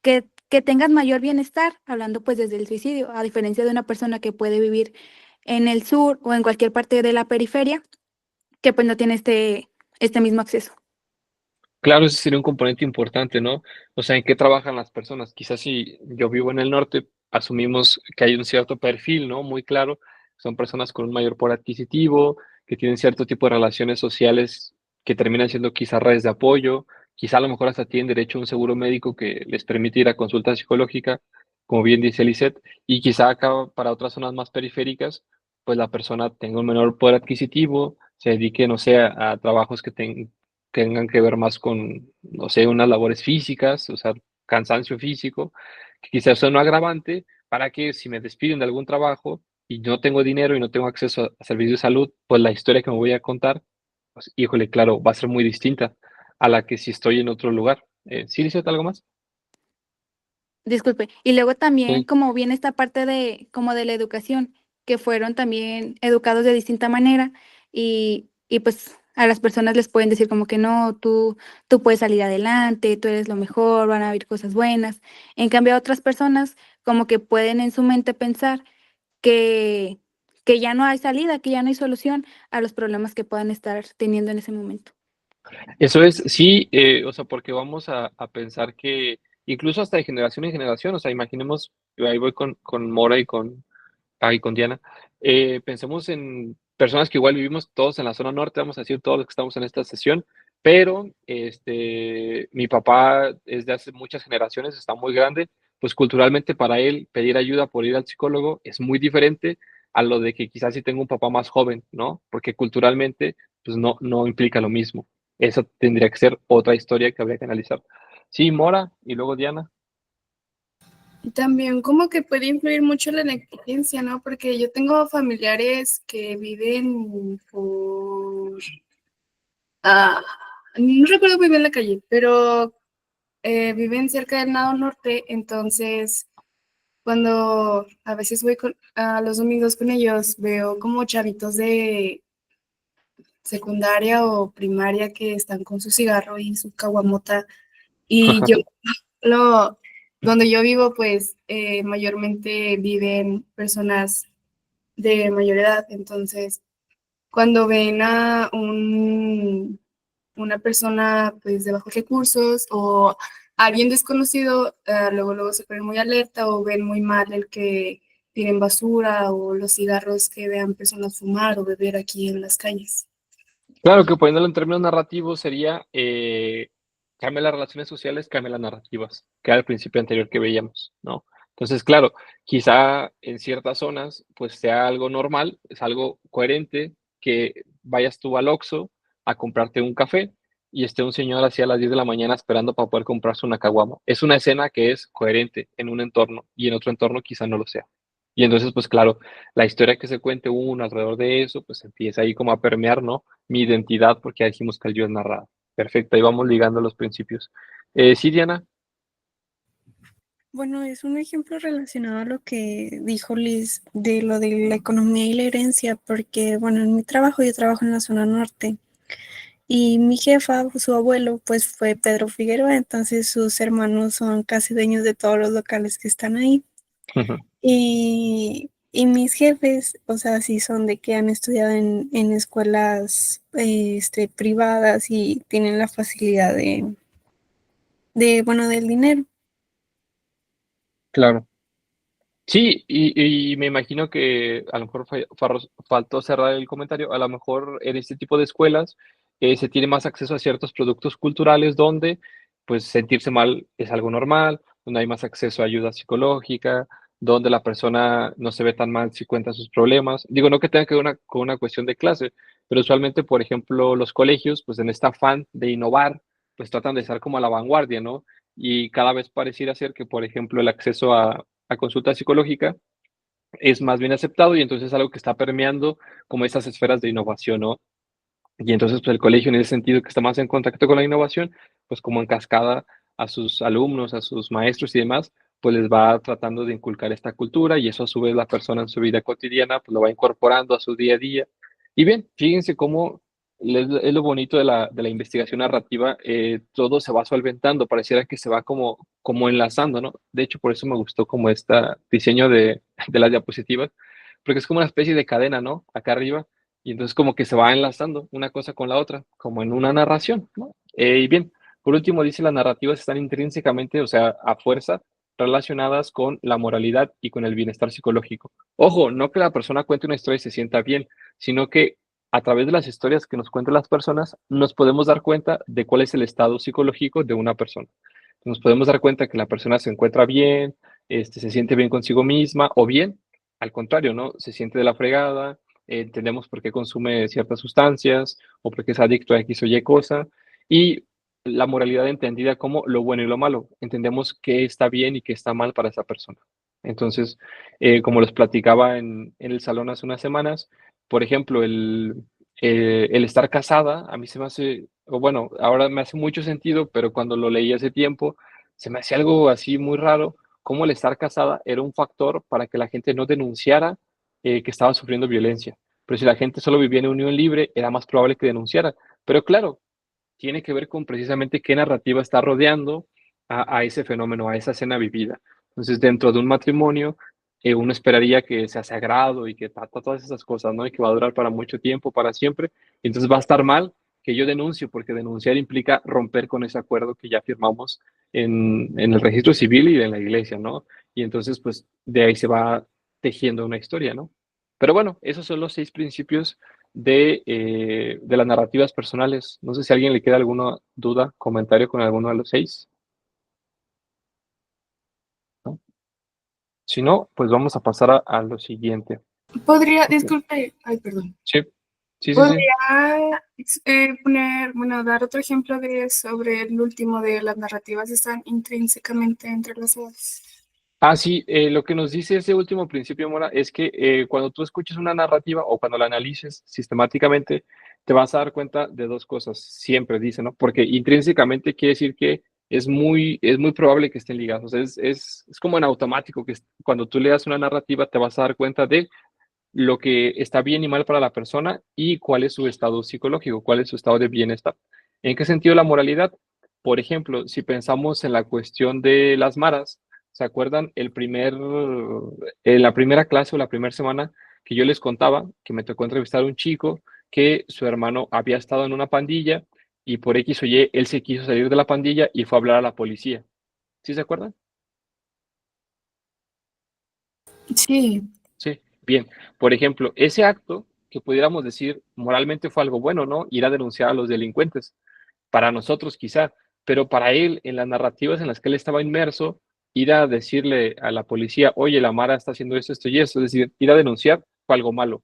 que tengas mayor bienestar, hablando pues desde el suicidio, a diferencia de una persona que puede vivir en el sur o en cualquier parte de la periferia, que pues no tiene este mismo acceso. Claro, ese sería un componente importante, ¿no? O sea, ¿en qué trabajan las personas? Quizás si yo vivo en el norte, asumimos que hay un cierto perfil, ¿no? Muy claro. Son personas con un mayor poder adquisitivo, que tienen cierto tipo de relaciones sociales que terminan siendo quizá redes de apoyo, quizá a lo mejor hasta tienen derecho a un seguro médico que les permite ir a consulta psicológica, como bien dice Lisette, y quizá acá para otras zonas más periféricas, pues la persona tenga un menor poder adquisitivo, se dedique, no sé, a trabajos que tengan que ver más con, no sé, unas labores físicas, o sea, cansancio físico, que quizás sea un agravante para que si me despiden de algún trabajo y no tengo dinero y no tengo acceso a servicios de salud, pues la historia que me voy a contar, pues híjole, claro, va a ser muy distinta a la que si estoy en otro lugar. ¿Sí, dice algo más? Disculpe. Y luego también Sí. como viene esta parte de como de la educación, que fueron también educados de distinta manera y pues a las personas les pueden decir como que no, tú puedes salir adelante, tú eres lo mejor, van a haber cosas buenas. En cambio, a otras personas como que pueden en su mente pensar que que ya no hay salida, que ya no hay solución a los problemas que puedan estar teniendo en ese momento. Eso es, sí, o sea, porque vamos a pensar que incluso hasta de generación en generación, o sea, imaginemos, ahí voy con Mora y con Diana, pensemos en personas que igual vivimos todos en la zona norte, vamos a decir todos los que estamos en esta sesión, pero mi papá es de hace muchas generaciones, está muy grande, pues culturalmente para él pedir ayuda por ir al psicólogo es muy diferente a lo de que quizás si tengo un papá más joven, ¿no? Porque culturalmente pues no implica lo mismo. Eso tendría que ser otra historia que habría que analizar. Sí, Mora y luego Diana. Y también como que puede influir mucho la negligencia, ¿no? Porque yo tengo familiares que viven por... ah, no recuerdo muy bien la calle, pero viven cerca del lado norte, entonces cuando a veces voy a los domingos con ellos, veo como chavitos de secundaria o primaria que están con su cigarro y su caguamota. Y yo, lo, donde yo vivo, pues mayormente viven personas de mayor edad. Entonces, cuando ven a una persona pues de bajos recursos o alguien desconocido, luego se ponen muy alerta o ven muy mal el que tiren basura o los cigarros que vean personas fumar o beber aquí en las calles. Claro que poniéndolo en términos narrativos sería, cambia las relaciones sociales, cambia las narrativas, que era el principio anterior que veíamos, ¿no? Entonces, claro, quizá en ciertas zonas, pues sea algo normal, es algo coherente que vayas tú al Oxxo a comprarte un café y esté un señor así a las 10 de la mañana esperando para poder comprarse una caguama. Es una escena que es coherente en un entorno y en otro entorno quizá no lo sea. Y entonces, pues claro, la historia que se cuente uno alrededor de eso, pues empieza ahí como a permear, ¿no? Mi identidad, porque ya dijimos que el yo es narrado. Perfecto, ahí vamos ligando los principios. Sí, Diana. Bueno, es un ejemplo relacionado a lo que dijo Liz de lo de la economía y la herencia, porque, bueno, en mi trabajo yo trabajo en la zona norte y mi jefa, su abuelo, pues fue Pedro Figueroa, entonces sus hermanos son casi dueños de todos los locales que están ahí. Y mis jefes, o sea, sí son de que han estudiado en escuelas privadas y tienen la facilidad bueno, del dinero. Claro. Sí, y me imagino que a lo mejor faltó cerrar el comentario, a lo mejor en este tipo de escuelas se tiene más acceso a ciertos productos culturales donde pues sentirse mal es algo normal, donde hay más acceso a ayuda psicológica, donde la persona no se ve tan mal si cuenta sus problemas. Digo, no que tenga que ver con una cuestión de clase, pero usualmente, por ejemplo, los colegios, pues en este afán de innovar, pues tratan de estar como a la vanguardia, ¿no? Y cada vez pareciera ser que, por ejemplo, el acceso a consulta psicológica es más bien aceptado y entonces es algo que está permeando como esas esferas de innovación, ¿no? Y entonces, pues el colegio en ese sentido que está más en contacto con la innovación, pues como en cascada a sus alumnos, a sus maestros y demás, pues les va tratando de inculcar esta cultura y eso a su vez la persona en su vida cotidiana, pues lo va incorporando a su día a día. Y bien, fíjense cómo es lo bonito de la investigación narrativa, todo se va solventando, pareciera que se va como enlazando, ¿no? De hecho, por eso me gustó como este diseño de las diapositivas, porque es como una especie de cadena, ¿no? Acá arriba y entonces como que se va enlazando una cosa con la otra, como en una narración, ¿no? Y bien, por último dice, las narrativas están intrínsecamente, o sea, a fuerza, relacionadas con la moralidad y con el bienestar psicológico. Ojo, no que la persona cuente una historia y se sienta bien, sino que a través de las historias que nos cuentan las personas, nos podemos dar cuenta de cuál es el estado psicológico de una persona. Nos podemos dar cuenta que la persona se encuentra bien, se siente bien consigo misma, o bien, al contrario, ¿no? Se siente de la fregada, entendemos por qué consume ciertas sustancias o por qué es adicto a X o Y cosa. Y la moralidad entendida como lo bueno y lo malo. Entendemos qué está bien y qué está mal para esa persona. Entonces, como les platicaba en el salón hace unas semanas, por ejemplo, el estar casada, a mí se me hace, o bueno, ahora me hace mucho sentido, pero cuando lo leí hace tiempo, se me hacía algo así muy raro, cómo el estar casada era un factor para que la gente no denunciara que estaba sufriendo violencia. Pero si la gente solo vivía en unión libre, era más probable que denunciara. Pero claro, tiene que ver con precisamente qué narrativa está rodeando a ese fenómeno, a esa escena vivida. Entonces, dentro de un matrimonio, uno esperaría que sea sagrado y que todas esas cosas, ¿no? Y que va a durar para mucho tiempo, para siempre. Y entonces va a estar mal que yo denuncie, porque denunciar implica romper con ese acuerdo que ya firmamos en el registro civil y en la iglesia, ¿no? Y entonces, pues, de ahí se va tejiendo una historia, ¿no? Pero bueno, esos son los 6 principios de las narrativas personales. No sé si a alguien le queda alguna duda, comentario con alguno de los 6, ¿no? Si no, pues vamos a pasar a lo siguiente. Podría, Ok. disculpe, ay, perdón. Sí, sí, sí, sí. ¿Podría poner, bueno, dar otro ejemplo de sobre el último de las narrativas están intrínsecamente entrelazadas? Ah, sí, lo que nos dice ese último principio, Mora, es que cuando tú escuches una narrativa o cuando la analices sistemáticamente, te vas a dar cuenta de 2 cosas, siempre dice, ¿no? Porque intrínsecamente quiere decir que es muy probable que estén ligados. Es como en automático, que cuando tú leas una narrativa te vas a dar cuenta de lo que está bien y mal para la persona y cuál es su estado psicológico, cuál es su estado de bienestar. ¿En qué sentido la moralidad? Por ejemplo, si pensamos en la cuestión de las maras, ¿se acuerdan en la primera clase o la primera semana que yo les contaba que me tocó entrevistar a un chico que su hermano había estado en una pandilla y por X o Y él se quiso salir de la pandilla y fue a hablar a la policía? ¿Sí se acuerdan? Sí, Sí, bien. Por ejemplo, ese acto que pudiéramos decir moralmente fue algo bueno, ¿no? Ir a denunciar a los delincuentes. Para nosotros quizá, pero para él, en las narrativas en las que él estaba inmerso, ir a decirle a la policía, oye, la Mara está haciendo esto y eso, es decir, ir a denunciar fue algo malo,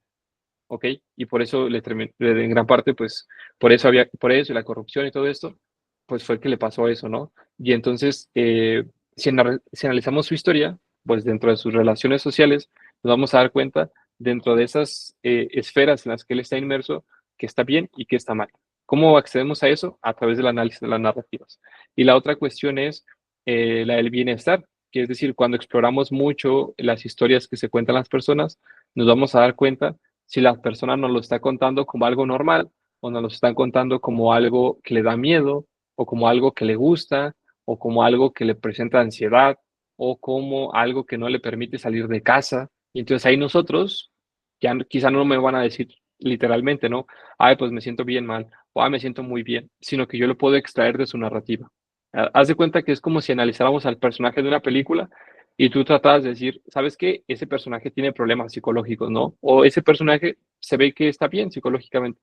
¿ok? Y por eso en gran parte, pues, por eso y la corrupción y todo esto, pues fue que le pasó eso, ¿no? Y entonces, si analizamos su historia, pues dentro de sus relaciones sociales, nos vamos a dar cuenta, dentro de esas esferas en las que él está inmerso, que está bien y que está mal. ¿Cómo accedemos a eso? A través del análisis de las narrativas. Y la otra cuestión es la del bienestar, que es decir, cuando exploramos mucho las historias que se cuentan las personas, nos vamos a dar cuenta si la persona nos lo está contando como algo normal o nos lo están contando como algo que le da miedo o como algo que le gusta o como algo que le presenta ansiedad o como algo que no le permite salir de casa. Y entonces ahí nosotros, ya quizá no me van a decir literalmente, ¿no? Ay, pues me siento bien mal o ay, me siento muy bien, sino que yo lo puedo extraer de su narrativa. Haz de cuenta que es como si analizáramos al personaje de una película y tú tratas de decir, ¿sabes qué? Ese personaje tiene problemas psicológicos, ¿no? O ese personaje se ve que está bien psicológicamente.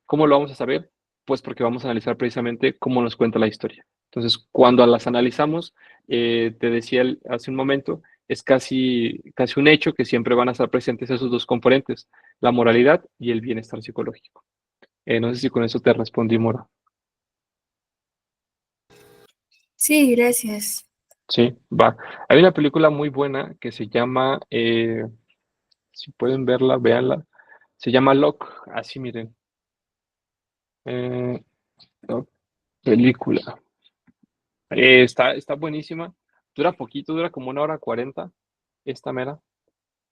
¿Cómo lo vamos a saber? Pues porque vamos a analizar precisamente cómo nos cuenta la historia. Entonces, cuando las analizamos, te decía hace un momento es casi un hecho que siempre van a estar presentes esos dos componentes, la moralidad y el bienestar psicológico. No sé si con eso te respondí, Mora. Sí, gracias. Sí, va. Hay una película muy buena que se llama, si pueden verla, véanla. Se llama Lock, así miren. Lock, película. Está buenísima. Dura poquito, dura como 1 hora 40, esta mera.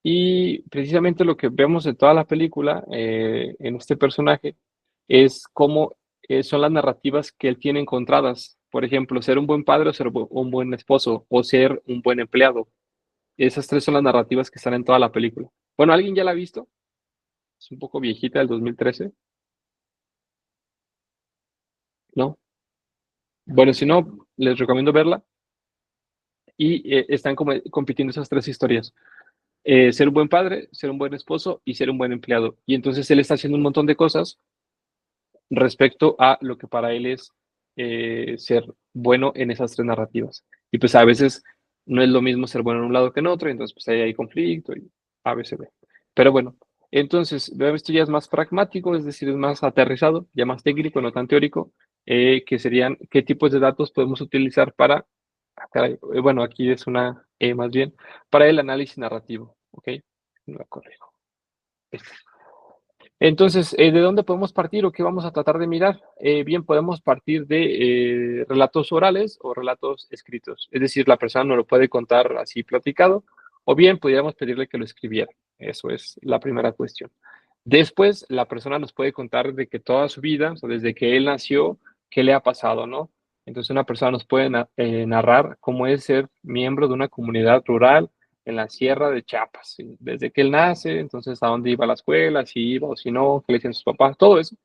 Y precisamente lo que vemos en toda la película, en este personaje, es cómo son las narrativas que él tiene encontradas. Por ejemplo, ser un buen padre o ser un buen esposo o ser un buen empleado. Esas tres son las narrativas que están en toda la película. Bueno, ¿alguien ya la ha visto? Es un poco viejita, del 2013, ¿no? Bueno, si no, les recomiendo verla. Y están como compitiendo esas tres historias. Ser un buen padre, ser un buen esposo y ser un buen empleado. Y entonces él está haciendo un montón de cosas respecto a lo que para él es ser bueno en esas tres narrativas. Y pues a veces no es lo mismo ser bueno en un lado que en otro, y entonces pues ahí hay conflicto y a veces ve. Pero bueno, entonces esto ya es más pragmático, es decir, es más aterrizado, ya más técnico, no tan teórico, que serían qué tipos de datos podemos utilizar para, caray, bueno, aquí es una más bien, para el análisis narrativo, ¿ok? No, corrijo. Entonces, ¿de dónde podemos partir o qué vamos a tratar de mirar? Bien, podemos partir de relatos orales o relatos escritos. Es decir, la persona nos lo puede contar así platicado, o bien podríamos pedirle que lo escribiera. Eso es la primera cuestión. Después, la persona nos puede contar de que toda su vida, o sea, desde que él nació, qué le ha pasado, ¿no? Entonces, una persona nos puede narrar cómo es ser miembro de una comunidad rural en la sierra de Chiapas, ¿sí? Desde que él nace, entonces a dónde iba a la escuela, si iba o si no, qué le decían sus papás, todo eso,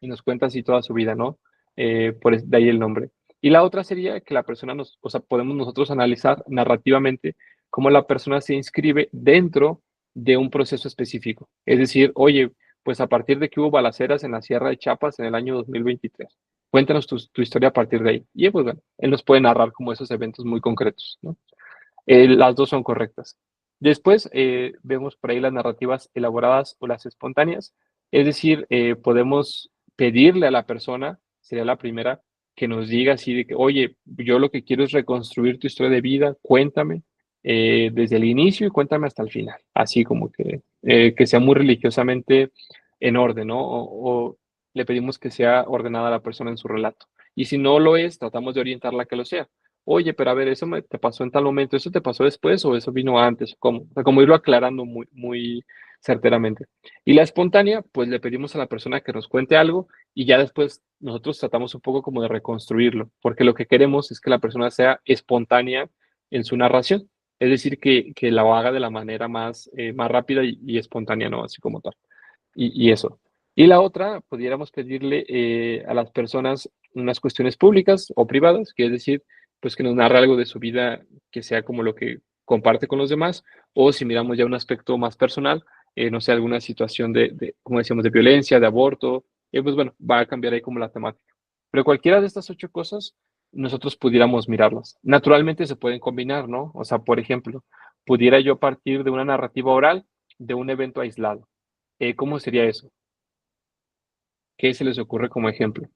y nos cuenta así toda su vida, ¿no? De ahí el nombre. Y la otra sería que la persona o sea, podemos nosotros analizar narrativamente cómo la persona se inscribe dentro de un proceso específico. Es decir, oye, pues a partir de que hubo balaceras en la sierra de Chiapas en el año 2023, cuéntanos tu historia a partir de ahí. Y pues bueno, él nos puede narrar como esos eventos muy concretos, ¿no? Las dos son correctas. Después vemos por ahí las narrativas elaboradas o las espontáneas, es decir, podemos pedirle a la persona, sería la primera, que nos diga así de que, oye, yo lo que quiero es reconstruir tu historia de vida, cuéntame desde el inicio y cuéntame hasta el final, así como que sea muy religiosamente en orden, ¿no? O le pedimos que sea ordenada la persona en su relato. Y si no lo es, tratamos de orientarla a que lo sea. Oye, pero a ver, eso te pasó en tal momento, ¿eso te pasó después o eso vino antes? ¿Cómo? O sea, como irlo aclarando muy, muy certeramente. Y la espontánea, pues le pedimos a la persona que nos cuente algo y ya después nosotros tratamos un poco como de reconstruirlo, porque lo que queremos es que la persona sea espontánea en su narración, es decir, que la haga de la manera más rápida y espontánea, ¿no? Así como tal. Y eso. Y la otra, pudiéramos pedirle a las personas unas cuestiones públicas o privadas, que es decir, pues que nos narre algo de su vida que sea como lo que comparte con los demás, o si miramos ya un aspecto más personal, no sé, alguna situación como decíamos, de violencia, de aborto, pues bueno, va a cambiar ahí como la temática. Pero cualquiera de estas 8 cosas, nosotros pudiéramos mirarlas. Naturalmente se pueden combinar, ¿no? O sea, por ejemplo, pudiera yo partir de una narrativa oral de un evento aislado. ¿Cómo sería eso? ¿Qué se les ocurre como ejemplo?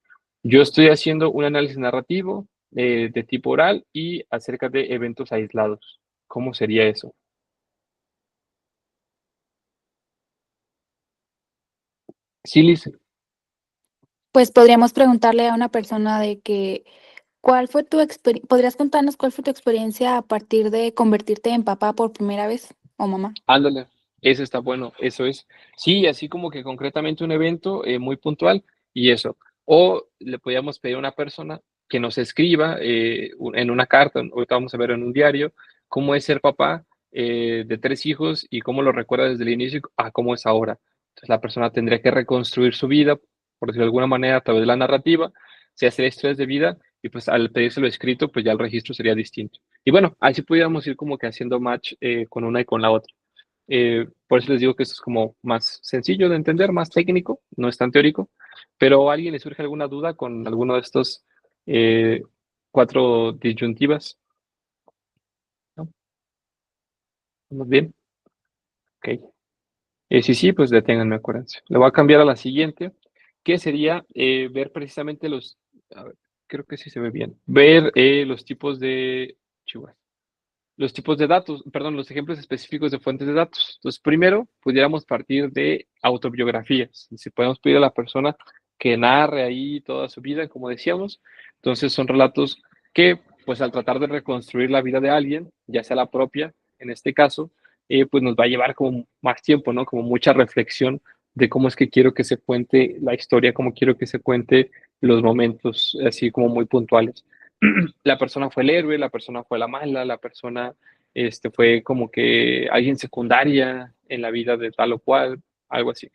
Yo estoy haciendo un análisis narrativo de tipo oral y acerca de eventos aislados. ¿Cómo sería eso? Sí, Liz. Pues podríamos preguntarle a una persona de que, ¿cuál fue tu experiencia? ¿Podrías contarnos cuál fue tu experiencia a partir de convertirte en papá por primera vez o mamá? Ándale, ese está bueno, eso es. Sí, así como que concretamente un evento muy puntual y eso. O le podríamos pedir a una persona que nos escriba en una carta, ahorita vamos a ver en un diario, cómo es ser papá de 3 hijos y cómo lo recuerda desde el inicio a cómo es ahora. Entonces la persona tendría que reconstruir su vida, por decirlo de alguna manera, a través de la narrativa, se hace historias de vida y pues al pedírselo escrito, pues ya el registro sería distinto. Y bueno, así pudiéramos ir como que haciendo match con una y con la otra. Por eso les digo que esto es como más sencillo de entender, más técnico, no es tan teórico, pero ¿a alguien le surge alguna duda con alguno de estos 4 disyuntivas? ¿No? ¿Estamos bien? Ok. Sí, pues deténganme, acuérdense. Le voy a cambiar a la siguiente, que sería ver precisamente a ver, creo que sí se ve bien, ver los tipos de, chihuahua, los tipos de datos, perdón, los ejemplos específicos de fuentes de datos. Entonces, primero, pudiéramos partir de autobiografías. Si podemos pedir a la persona que narre ahí toda su vida, como decíamos. Entonces, son relatos que, pues, al tratar de reconstruir la vida de alguien, ya sea la propia, en este caso, pues nos va a llevar como más tiempo, ¿no? Como mucha reflexión de cómo es que quiero que se cuente la historia, cómo quiero que se cuente los momentos, así como muy puntuales. La persona fue el héroe, la persona fue la mala, la persona fue como que alguien secundaria en la vida de tal o cual, algo así.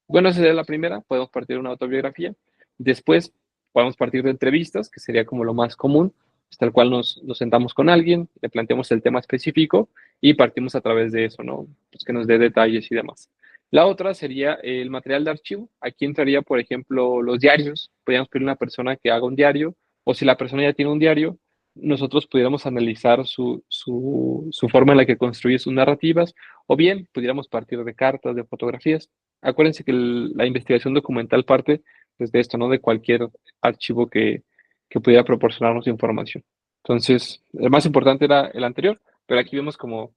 Bueno, esa sería la primera, podemos partir de una autobiografía. Después podemos partir de entrevistas, que sería como lo más común, tal cual nos sentamos con alguien, le planteamos el tema específico y partimos a través de eso, ¿no? Pues que nos dé detalles y demás. La otra sería el material de archivo. Aquí entraría, por ejemplo, los diarios. Podríamos pedir a una persona que haga un diario, o si la persona ya tiene un diario, nosotros pudiéramos analizar su forma en la que construye sus narrativas, o bien pudiéramos partir de cartas, de fotografías. Acuérdense que la investigación documental parte pues, de esto, ¿no? De cualquier archivo que pudiera proporcionarnos información. Entonces, el más importante era el anterior, pero aquí vemos como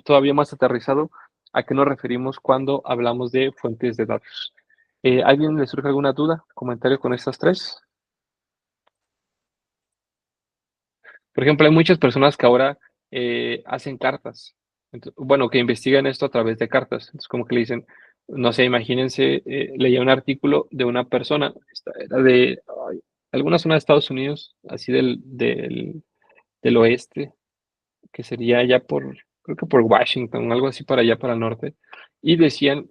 todavía más aterrizado a qué nos referimos cuando hablamos de fuentes de datos. ¿Alguien le surge alguna duda, comentario con estas tres? Por ejemplo, hay muchas personas que ahora hacen cartas. Bueno, que investigan esto a través de cartas. Es como que le dicen, no sé, imagínense, leía un artículo de una persona, era de alguna zona de Estados Unidos, así del oeste, que sería allá creo que por Washington, algo así para allá, para el norte, y decían,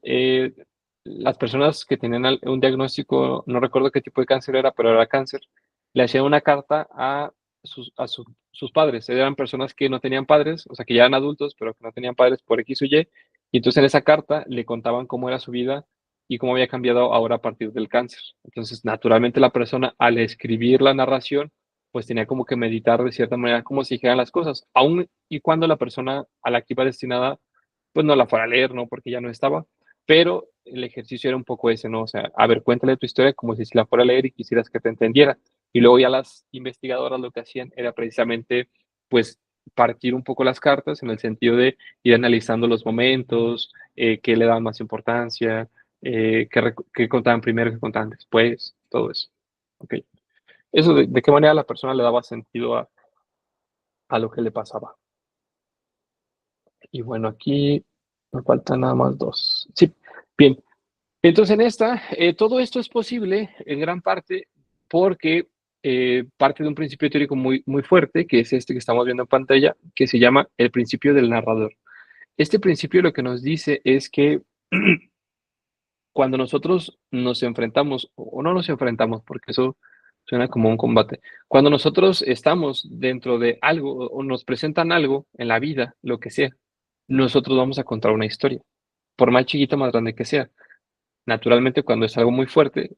las personas que tenían un diagnóstico, no recuerdo qué tipo de cáncer era, pero era cáncer, le hacían una carta a sus padres. Eran personas que no tenían padres, o sea, que ya eran adultos, pero que no tenían padres por X o y entonces en esa carta le contaban cómo era su vida y cómo había cambiado ahora a partir del cáncer. Entonces, naturalmente la persona al escribir la narración, pues tenía como que meditar de cierta manera cómo se dijeran las cosas, aun y cuando la persona a la que iba destinada, pues no la fuera a leer, ¿no? Porque ya no estaba, pero el ejercicio era un poco ese, ¿no? O sea, a ver, cuéntale tu historia como si la fuera a leer y quisieras que te entendiera. Y luego ya las investigadoras lo que hacían era precisamente, pues, partir un poco las cartas en el sentido de ir analizando los momentos, qué le daban más importancia, qué contaban primero, qué contaban después, todo eso. Ok. Eso de qué manera la persona le daba sentido a lo que le pasaba. Y bueno, aquí me faltan nada más dos. Sí, bien. Entonces, en esta, todo esto es posible en gran parte porque parte de un principio teórico muy, muy fuerte, que es este que estamos viendo en pantalla, que se llama el principio del narrador. Este principio lo que nos dice es que cuando nosotros nos enfrentamos, o no nos enfrentamos, porque eso suena como un combate, cuando nosotros estamos dentro de algo o nos presentan algo en la vida, lo que sea, nosotros vamos a contar una historia, por más chiquita, más grande que sea. Naturalmente, cuando es algo muy fuerte,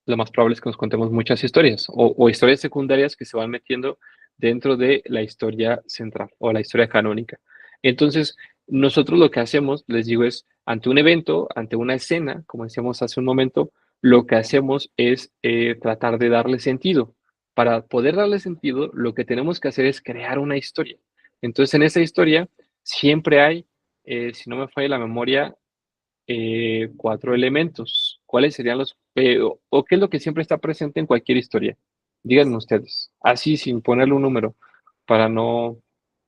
lo más probable es que nos contemos muchas historias o historias secundarias que se van metiendo dentro de la historia central o la historia canónica. Entonces, nosotros lo que hacemos, les digo, es ante un evento, ante una escena, como decíamos hace un momento, lo que hacemos es tratar de darle sentido. Para poder darle sentido, lo que tenemos que hacer es crear una historia. Entonces, en esa historia siempre hay, si no me falla la memoria, cuatro elementos. ¿Cuáles serían o qué es lo que siempre está presente en cualquier historia? Díganme ustedes, así sin ponerle un número para no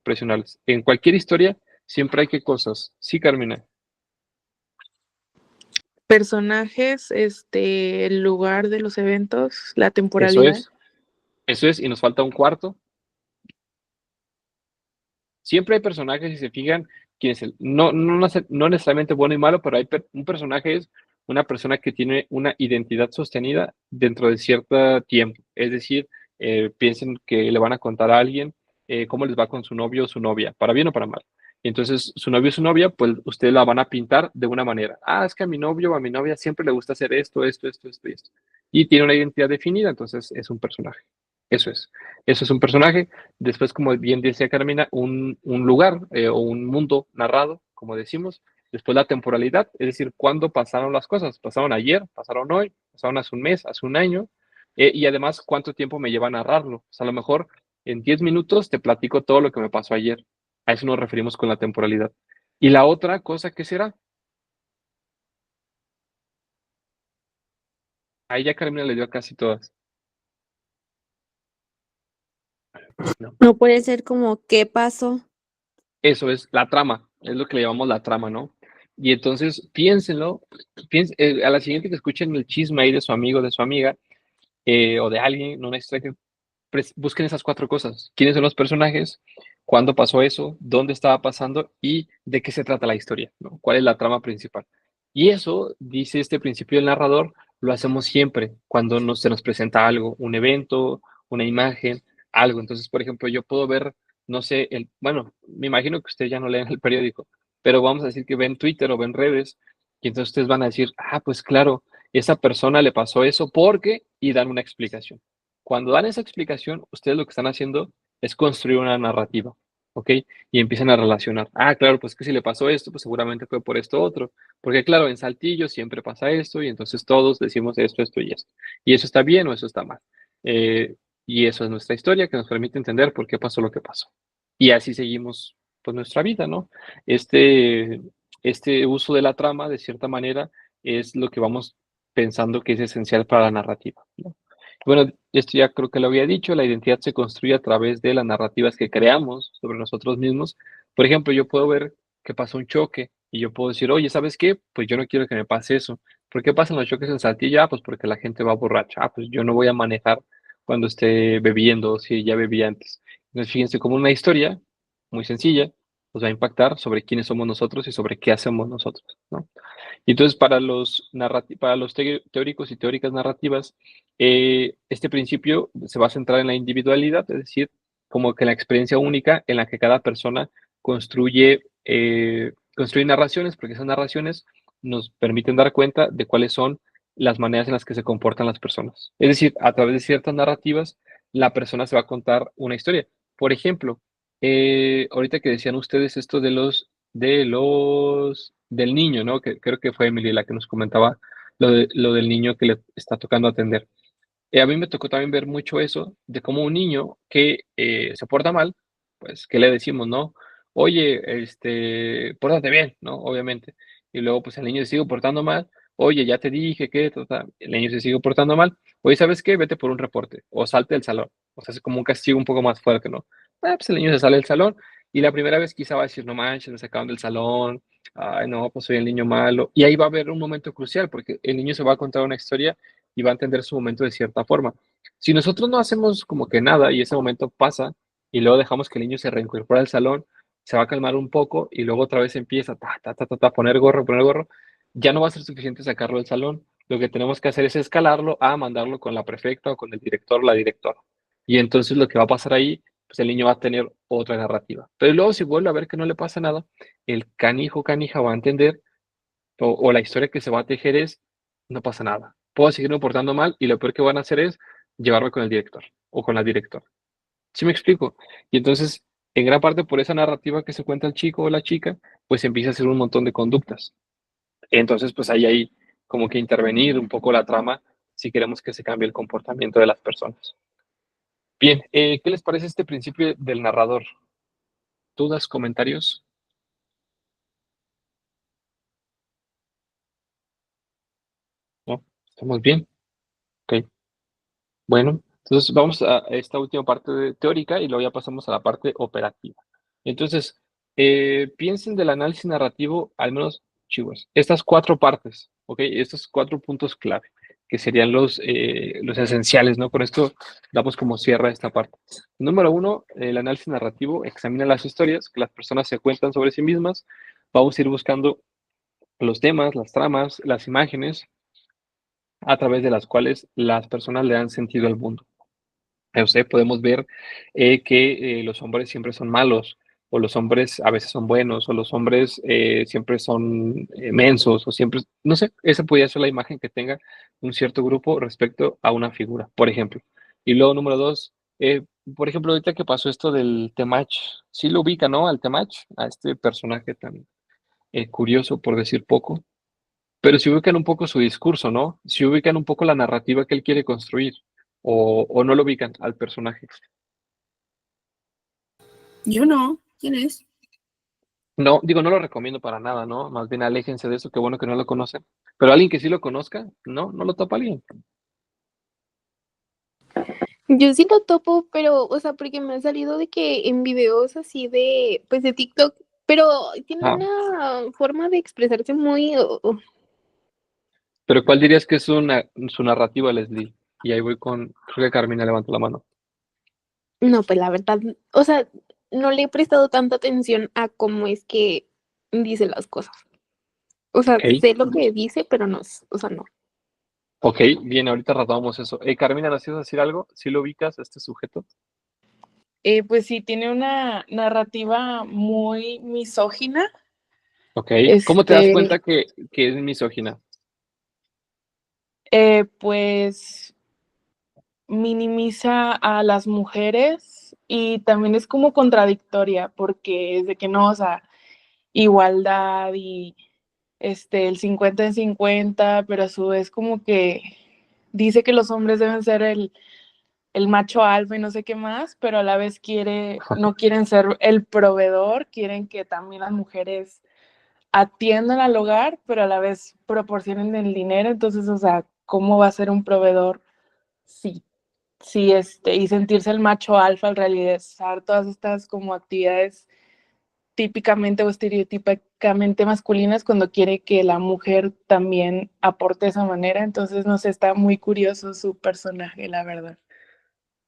presionarles. En cualquier historia siempre hay que cosas. Sí, Carmina. Personajes, el lugar de los eventos, la Eso temporalidad. es, y nos falta un cuarto. Siempre hay personajes, si se fijan, no necesariamente bueno y malo, pero un personaje es una persona que tiene una identidad sostenida dentro de cierto tiempo. Es decir, piensen que le van a contar a alguien cómo les va con su novio o su novia, para bien o para mal. Y entonces, su novio o su novia, pues ustedes la van a pintar de una manera. Ah, es que a mi novio o a mi novia siempre le gusta hacer esto, esto, esto, esto y esto. Y tiene una identidad definida, entonces es un personaje. Eso es un personaje. Después, como bien decía Carmina, un lugar o un mundo narrado, como decimos. Después la temporalidad, es decir, cuándo pasaron las cosas. Pasaron ayer, pasaron hoy, pasaron hace un mes, hace un año. Y además, cuánto tiempo me lleva a narrarlo. O sea, a lo mejor en 10 minutos te platico todo lo que me pasó ayer. A eso nos referimos con la temporalidad. Y la otra cosa, ¿qué será? Ahí ya Carmina le dio a casi todas. No. No puede ser como qué pasó. Eso es la trama, es lo que le llamamos la trama, ¿no? Y entonces piénsenlo, a la siguiente que escuchen el chisme ahí de su amigo, de su amiga, o de alguien, una historia que busquen esas 4 cosas. ¿Quiénes son los personajes? ¿Cuándo pasó eso? ¿Dónde estaba pasando? ¿Y de qué se trata la historia? ¿No? ¿Cuál es la trama principal? Y eso, dice este principio del narrador, lo hacemos siempre cuando se nos presenta algo, un evento, una imagen, algo. Entonces, por ejemplo, yo puedo ver, no sé, bueno, me imagino que ustedes ya no leen el periódico, pero vamos a decir que ven Twitter o ven redes, y entonces ustedes van a decir, pues claro, esa persona le pasó eso porque, y dan una explicación. Cuando dan esa explicación, ustedes lo que están haciendo es construir una narrativa, ¿ok? Y empiezan a relacionar. Claro, pues que si le pasó esto, pues seguramente fue por esto otro. Porque claro, en Saltillo siempre pasa esto y entonces todos decimos esto, esto y esto. Y eso está bien o eso está mal. Y eso es nuestra historia que nos permite entender por qué pasó lo que pasó. Y así seguimos pues nuestra vida, ¿no? Este uso de la trama, de cierta manera, es lo que vamos pensando que es esencial para la narrativa, ¿no? Bueno, esto ya creo que lo había dicho, la identidad se construye a través de las narrativas que creamos sobre nosotros mismos. Por ejemplo, yo puedo ver que pasó un choque y yo puedo decir, oye, ¿sabes qué? Pues yo no quiero que me pase eso. ¿Por qué pasan los choques en Saltillo? Pues porque la gente va borracha. Pues yo no voy a manejar cuando esté bebiendo, si ya bebí antes. Entonces, fíjense como una historia muy sencilla nos va a impactar sobre quiénes somos nosotros y sobre qué hacemos nosotros, ¿no? Y entonces, para los teóricos y teóricas narrativas, este principio se va a centrar en la individualidad, es decir, como que la experiencia única en la que cada persona construye narraciones, porque esas narraciones nos permiten dar cuenta de cuáles son las maneras en las que se comportan las personas. Es decir, a través de ciertas narrativas, la persona se va a contar una historia. Por ejemplo, ahorita que decían ustedes esto del niño, ¿no? Que creo que fue Emily la que nos comentaba lo del niño que le está tocando atender. A mí me tocó también ver mucho eso, de cómo un niño que se porta mal, pues, ¿qué le decimos, no? Oye, pórtate bien, ¿no? Obviamente. Y luego, pues, el niño se sigue portando mal. Oye, ya te dije que, el niño se sigue portando mal. Oye, ¿sabes qué? Vete por un reporte o salte del salón. O sea, es como un castigo un poco más fuerte, ¿no? Pues el niño se sale del salón y la primera vez quizá va a decir, no manches, me sacaron del salón. Ay, no, pues soy el niño malo. Y ahí va a haber un momento crucial porque el niño se va a contar una historia y va a entender su momento de cierta forma. Si nosotros no hacemos como que nada y ese momento pasa y luego dejamos que el niño se reincorpore al salón, se va a calmar un poco y luego otra vez empieza a poner gorro, ya no va a ser suficiente sacarlo del salón. Lo que tenemos que hacer es escalarlo a mandarlo con la prefecta o con el director o la directora. Y entonces lo que va a pasar ahí, pues el niño va a tener otra narrativa. Pero luego si vuelve a ver que no le pasa nada, el canijo, canija va a entender o la historia que se va a tejer es, no pasa nada. Puedo seguirme portando mal y lo peor que van a hacer es llevarme con el director o con la directora. ¿Sí me explico? Y entonces, en gran parte por esa narrativa que se cuenta el chico o la chica, pues empieza a hacer un montón de conductas. Entonces, pues ahí hay como que intervenir un poco la trama si queremos que se cambie el comportamiento de las personas. Bien, ¿qué les parece este principio del narrador? ¿Dudas, comentarios? ¿No? ¿Estamos bien? Ok. Bueno, entonces vamos a esta última parte teórica y luego ya pasamos a la parte operativa. Entonces, piensen del análisis narrativo, al menos, chicos, estas 4 partes, ¿ok? Estos 4 puntos clave, que serían los esenciales, ¿no? Con esto damos como cierre a esta parte. Número 1, el análisis narrativo examina las historias que las personas se cuentan sobre sí mismas. Vamos a ir buscando los temas, las tramas, las imágenes a través de las cuales las personas le dan sentido al mundo. Podemos ver que los hombres siempre son malos, o los hombres a veces son buenos, o los hombres siempre son mensos, o siempre, no sé, esa podría ser la imagen que tenga un cierto grupo respecto a una figura, por ejemplo. Y luego, número 2, Eh, por ejemplo, ahorita que pasó esto del Temach, sí lo ubica, ¿no? Al Temach, a este personaje tan curioso, por decir poco, pero si ubican un poco su discurso, ¿no? Si ubican un poco la narrativa que él quiere construir, o no lo ubican al personaje. Yo no. ¿Quién es? No, digo, no lo recomiendo para nada, ¿no? Más bien aléjense de eso, qué bueno que no lo conocen. Pero alguien que sí lo conozca, no, no lo topa alguien. Yo sí lo topo, pero, o sea, porque me ha salido de que en videos así de, pues de TikTok, pero tiene Ah, una forma de expresarse muy, pero ¿cuál dirías que es su narrativa, Leslie? Y ahí voy con, creo que Carmina levanta la mano. no, pues la verdad, o sea, no le he prestado tanta atención a cómo es que dice las cosas. O sea, Ok, sé lo que dice, pero no, o sea, no. ok, bien, ahorita retomamos eso. Carmina, ¿nos ibas a decir algo? ¿Sí lo ubicas a este sujeto? Pues sí, tiene una narrativa muy misógina. Ok, ¿cómo te das Este, cuenta que es misógina? pues minimiza a las mujeres y también es como contradictoria porque es de que no, o sea, igualdad y el 50 en 50, pero a su vez como que dice que los hombres deben ser el macho alfa y no sé qué más, pero a la vez no quieren ser el proveedor, quieren que también las mujeres atiendan al hogar, pero a la vez proporcionen el dinero. Entonces, o sea, ¿cómo va a ser un proveedor si, y sentirse el macho alfa al realizar todas estas como actividades típicamente o estereotípicamente masculinas cuando quiere que la mujer también aporte de esa manera? Entonces, no sé, está muy curioso su personaje, la verdad.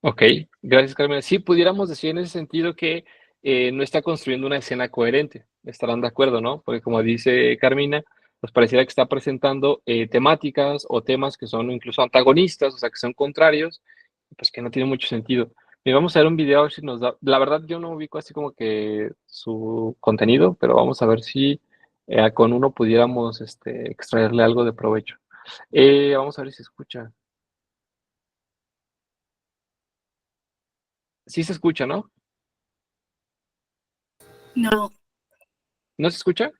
Ok, gracias, Carmen. Sí, pudiéramos decir en ese sentido que no está construyendo una escena coherente. Estarán de acuerdo, ¿no? Porque como dice Carmina, pues pareciera que está presentando temáticas o temas que son incluso antagonistas, o sea, que son contrarios, pues que no tiene mucho sentido. Y vamos a ver un video a ver si nos da. La verdad, yo no ubico así como que su contenido, pero vamos a ver si con uno pudiéramos extraerle algo de provecho. Vamos a ver si se escucha. Sí se escucha, ¿no? No. ¿No se escucha?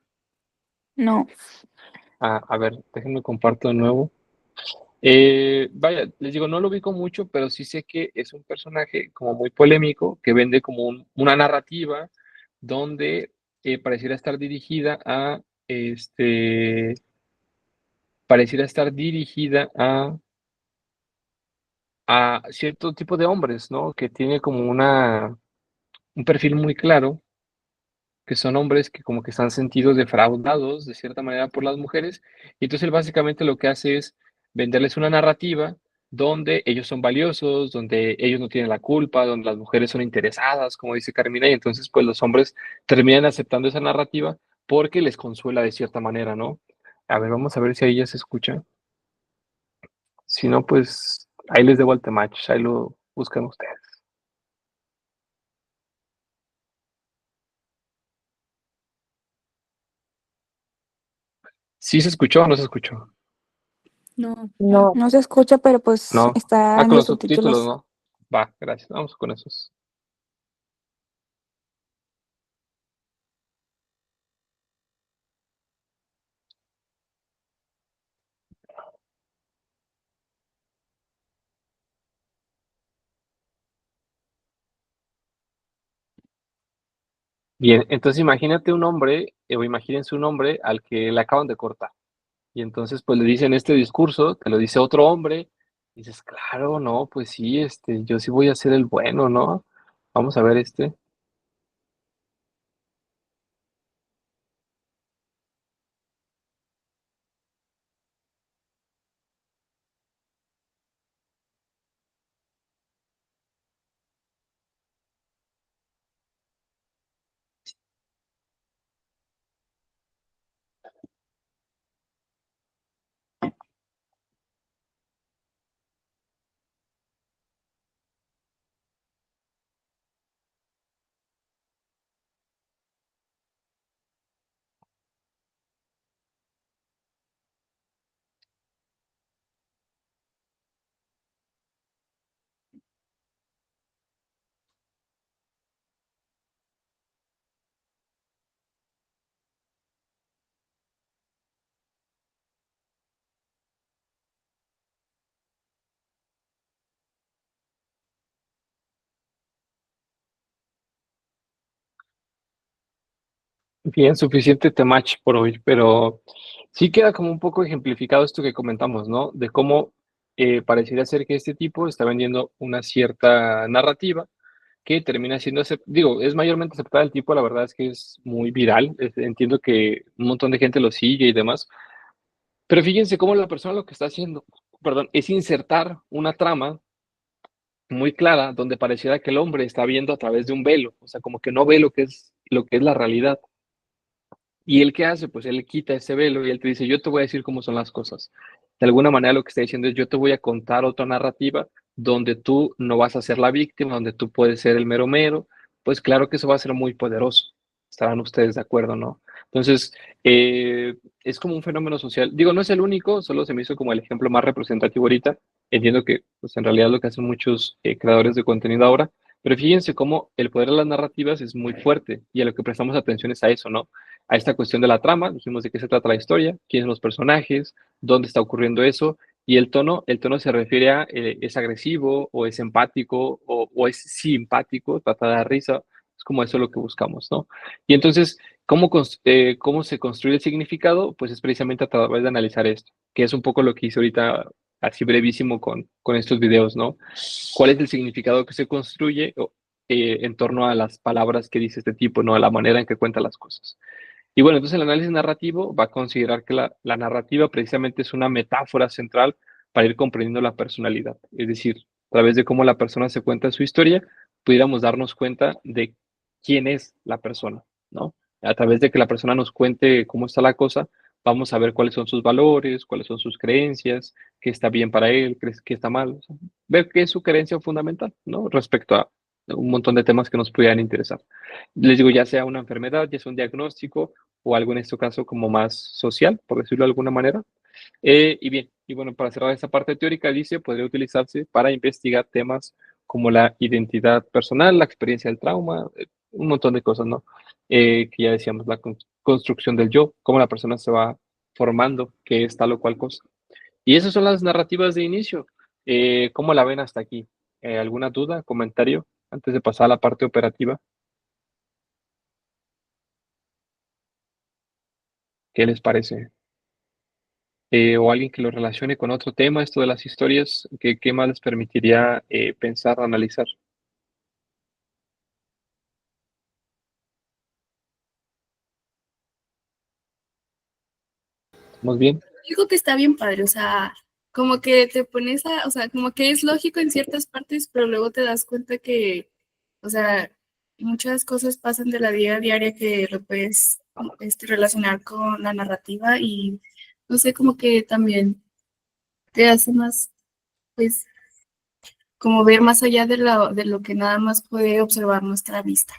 No. A ver, déjenme comparto de nuevo. Vaya, les digo, no lo ubico mucho, pero sí sé que es un personaje como muy polémico, que vende como una narrativa donde pareciera estar dirigida pareciera estar dirigida a cierto tipo de hombres, ¿no? Que tiene como un perfil muy claro, que son hombres que como que están sentidos defraudados de cierta manera por las mujeres, y entonces él básicamente lo que hace es venderles una narrativa donde ellos son valiosos, donde ellos no tienen la culpa, donde las mujeres son interesadas, como dice Carmina, y entonces pues los hombres terminan aceptando esa narrativa porque les consuela de cierta manera, ¿no? A ver, vamos a ver si ahí ya se escucha. Si no, pues ahí les debo el temach, ahí lo buscan ustedes. ¿Sí se escuchó o no se escuchó? No. No, No se escucha, pero pues No. está Ah, en con los los subtítulos, subtítulos. ¿no? Va, gracias. Vamos con esos. Bien, entonces imagínate un hombre, o imagínense un hombre al que le acaban de cortar. Y entonces, pues le dicen este discurso, te lo dice otro hombre. Y dices, claro, no, pues sí, yo sí voy a ser el bueno, ¿no? Vamos a ver este. Bien, suficiente temach por hoy, pero sí queda como un poco ejemplificado esto que comentamos, ¿no? De cómo pareciera ser que este tipo está vendiendo una cierta narrativa que termina siendo, digo, es mayormente aceptada el tipo, la verdad es que es muy viral, entiendo que un montón de gente lo sigue y demás, pero fíjense cómo la persona lo que está haciendo, perdón, es insertar una trama muy clara donde pareciera que el hombre está viendo a través de un velo, o sea, como que no ve lo que es la realidad. ¿Y él qué hace? Pues él quita ese velo y él te dice, yo te voy a decir cómo son las cosas. De alguna manera lo que está diciendo es, yo te voy a contar otra narrativa donde tú no vas a ser la víctima, donde tú puedes ser el mero mero. Pues claro que eso va a ser muy poderoso. Estarán ustedes de acuerdo, ¿no? Entonces, es como un fenómeno social. Digo, no es el único, solo se me hizo como el ejemplo más representativo ahorita. Entiendo que, pues en realidad lo que hacen muchos creadores de contenido ahora, pero fíjense cómo el poder de las narrativas es muy fuerte y a lo que prestamos atención es a eso, ¿no? A esta cuestión de la trama, dijimos de qué se trata la historia, quiénes son los personajes, dónde está ocurriendo eso, y el tono se refiere a es agresivo o es empático o es simpático, trata de dar risa, es como eso lo que buscamos, ¿no? Y entonces, ¿cómo se construye el significado? Pues es precisamente a través de analizar esto, que es un poco lo que hice ahorita así brevísimo con estos videos, ¿no? ¿Cuál es el significado que se construye en torno a las palabras que dice este tipo, ¿no? A la manera en que cuenta las cosas. Y bueno, entonces el análisis narrativo va a considerar que la narrativa precisamente es una metáfora central para ir comprendiendo la personalidad. Es decir, a través de cómo la persona se cuenta su historia, pudiéramos darnos cuenta de quién es la persona, ¿no? A través de que la persona nos cuente cómo está la cosa, vamos a ver cuáles son sus valores, cuáles son sus creencias, qué está bien para él, qué está mal. O sea, ver qué es su creencia fundamental, ¿no? Respecto a un montón de temas que nos pudieran interesar. Les digo, ya sea una enfermedad, ya sea un diagnóstico, o algo en este caso como más social, por decirlo de alguna manera. Y bien, y bueno, para cerrar esta parte teórica, dice, podría utilizarse para investigar temas como la identidad personal, la experiencia del trauma, un montón de cosas, ¿no? Que ya decíamos, la construcción del yo, cómo la persona se va formando, qué es tal o cual cosa. Y esas son las narrativas de inicio. ¿Cómo la ven hasta aquí? ¿Alguna duda, comentario antes de pasar a la parte operativa? ¿Qué les parece? O alguien que lo relacione con otro tema, esto de las historias, ¿qué más les permitiría pensar, analizar? ¿Estamos bien? Digo que está bien padre, o sea, como que te pones o sea, como que es lógico en ciertas partes, pero luego te das cuenta que, o sea, muchas cosas pasan de la vida diaria que lo puedes relacionar con la narrativa y, no sé, como que también te hace más, pues, como ver más allá de lo que nada más puede observar nuestra vista.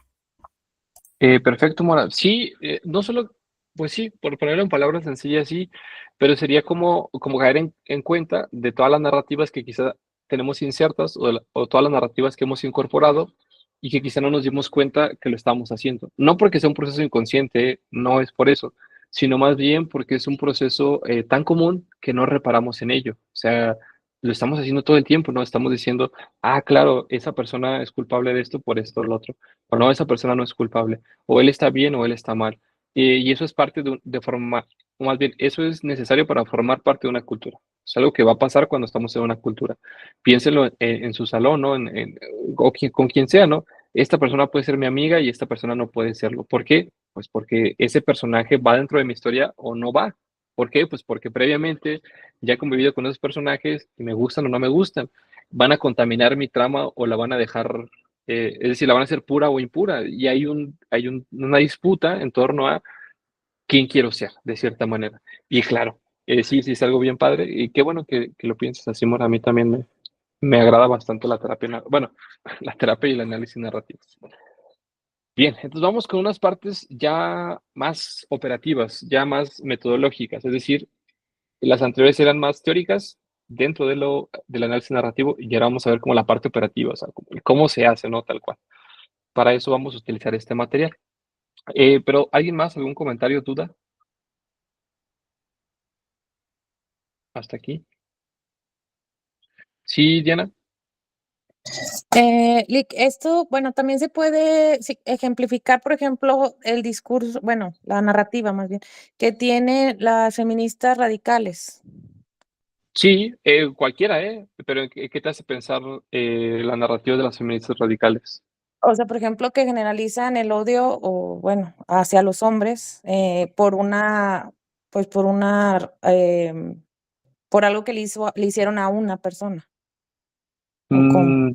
Perfecto, Mora. Sí, no solo, pues sí, por ponerlo en palabras sencillas, sí, pero sería como caer en cuenta de todas las narrativas que quizá tenemos insertas o todas las narrativas que hemos incorporado y que quizá no nos dimos cuenta que lo estamos haciendo. No porque sea un proceso inconsciente, no es por eso, sino más bien porque es un proceso tan común que no reparamos en ello. O sea, lo estamos haciendo todo el tiempo, ¿no? Estamos diciendo, ah, claro, esa persona es culpable de esto por esto o lo otro, o no, esa persona no es culpable o él está bien o él está mal. Y eso es parte de formar, o más bien, eso es necesario para formar parte de una cultura. Es algo que va a pasar cuando estamos en una cultura. Piénsenlo en su salón, ¿no? Con quien sea, ¿no? Esta persona puede ser mi amiga y esta persona no puede serlo. ¿Por qué? Pues porque ese personaje va dentro de mi historia o no va. ¿Por qué? Pues porque previamente ya he convivido con esos personajes y me gustan o no me gustan. Van a contaminar mi trama o la van a dejar es decir, la van a hacer pura o impura. Y una disputa en torno a quién quiero ser, de cierta manera. Y claro, sí, sí es algo bien padre. Y qué bueno que lo pienses así, Mora. A mí también me agrada bastante la terapia, bueno, la terapia y el análisis narrativo. Bien, entonces vamos con unas partes ya más operativas, ya más metodológicas, es decir, las anteriores eran más teóricas dentro del análisis narrativo y ahora vamos a ver como la parte operativa, o sea, cómo se hace, ¿no? Tal cual. Para eso vamos a utilizar este material. Pero, ¿alguien más? ¿Algún comentario, duda? Hasta aquí. Sí, Diana. Esto, bueno, también se puede ejemplificar, por ejemplo, el discurso, bueno, la narrativa más bien, que tienen las feministas radicales. Sí, cualquiera, pero ¿qué te hace pensar la narrativa de las feministas radicales? O sea, por ejemplo, que generalizan el odio o, bueno, hacia los hombres por una, pues por algo que le hicieron a una persona. ¿O cómo?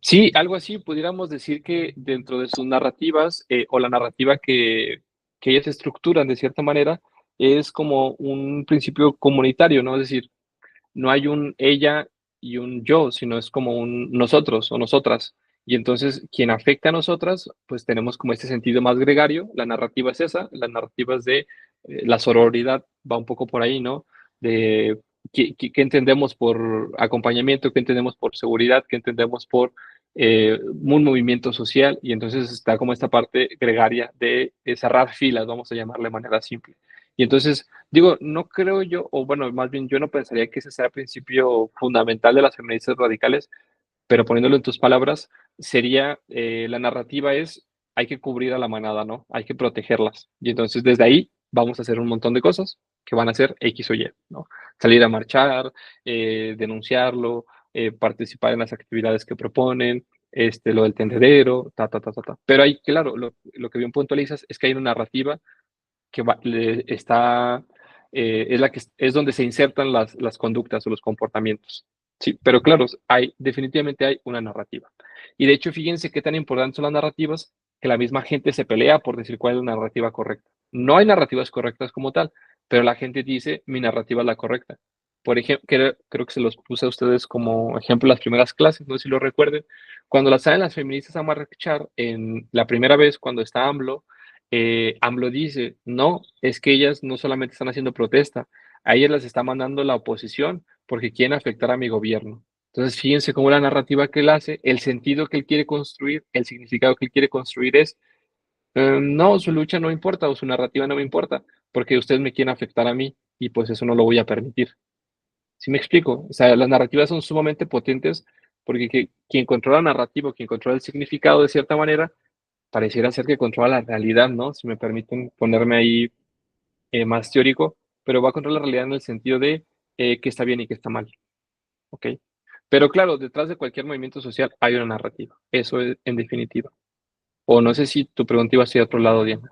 Sí, algo así, pudiéramos decir que dentro de sus narrativas, o la narrativa que ellas estructuran de cierta manera, es como un principio comunitario, ¿no? Es decir, no hay un ella y un yo, sino es como un nosotros o nosotras. Y entonces, quien afecta a nosotras, pues tenemos como este sentido más gregario. La narrativa es esa, la narrativa es de la sororidad, va un poco por ahí, ¿no? De qué entendemos por acompañamiento, qué entendemos por seguridad, qué entendemos por un movimiento social. Y entonces está como esta parte gregaria de cerrar filas, vamos a llamarle de manera simple. Y entonces, digo, no creo yo, o bueno, más bien yo no pensaría que ese sea el principio fundamental de las feministas radicales, pero poniéndolo en tus palabras, sería, la narrativa es, hay que cubrir a la manada, ¿no? Hay que protegerlas. Y entonces desde ahí vamos a hacer un montón de cosas que van a ser X o Y, ¿no? Salir a marchar, denunciarlo, participar en las actividades que proponen, lo del tendedero, ta. Pero ahí, claro, lo que bien puntualizas es que hay una narrativa que está, es la que es donde se insertan las conductas o los comportamientos. Sí, pero claro, definitivamente hay una narrativa. Y de hecho, fíjense qué tan importantes son las narrativas que la misma gente se pelea por decir cuál es la narrativa correcta. No hay narrativas correctas como tal, pero la gente dice mi narrativa es la correcta. Por ejemplo, creo que se los puse a ustedes como ejemplo en las primeras clases, no sé si lo recuerden. Cuando las salen las feministas a marchar en la primera vez, cuando está AMLO, AMLO dice, no, es que ellas no solamente están haciendo protesta, a ellas las está mandando la oposición porque quieren afectar a mi gobierno. Entonces, fíjense cómo la narrativa que él hace, el sentido que él quiere construir, el significado que él quiere construir es, no, su lucha no importa o su narrativa no me importa, porque ustedes me quieren afectar a mí y pues eso no lo voy a permitir. ¿Sí me explico? O sea, las narrativas son sumamente potentes porque quien controla la narrativa, quien controla el significado de cierta manera, pareciera ser que controla la realidad, ¿no? Si me permiten ponerme ahí más teórico, pero va a controlar la realidad en el sentido de qué está bien y qué está mal, ¿ok? Pero claro, detrás de cualquier movimiento social hay una narrativa, eso es en definitiva. O no sé si tu pregunta iba hacia otro lado, Diana.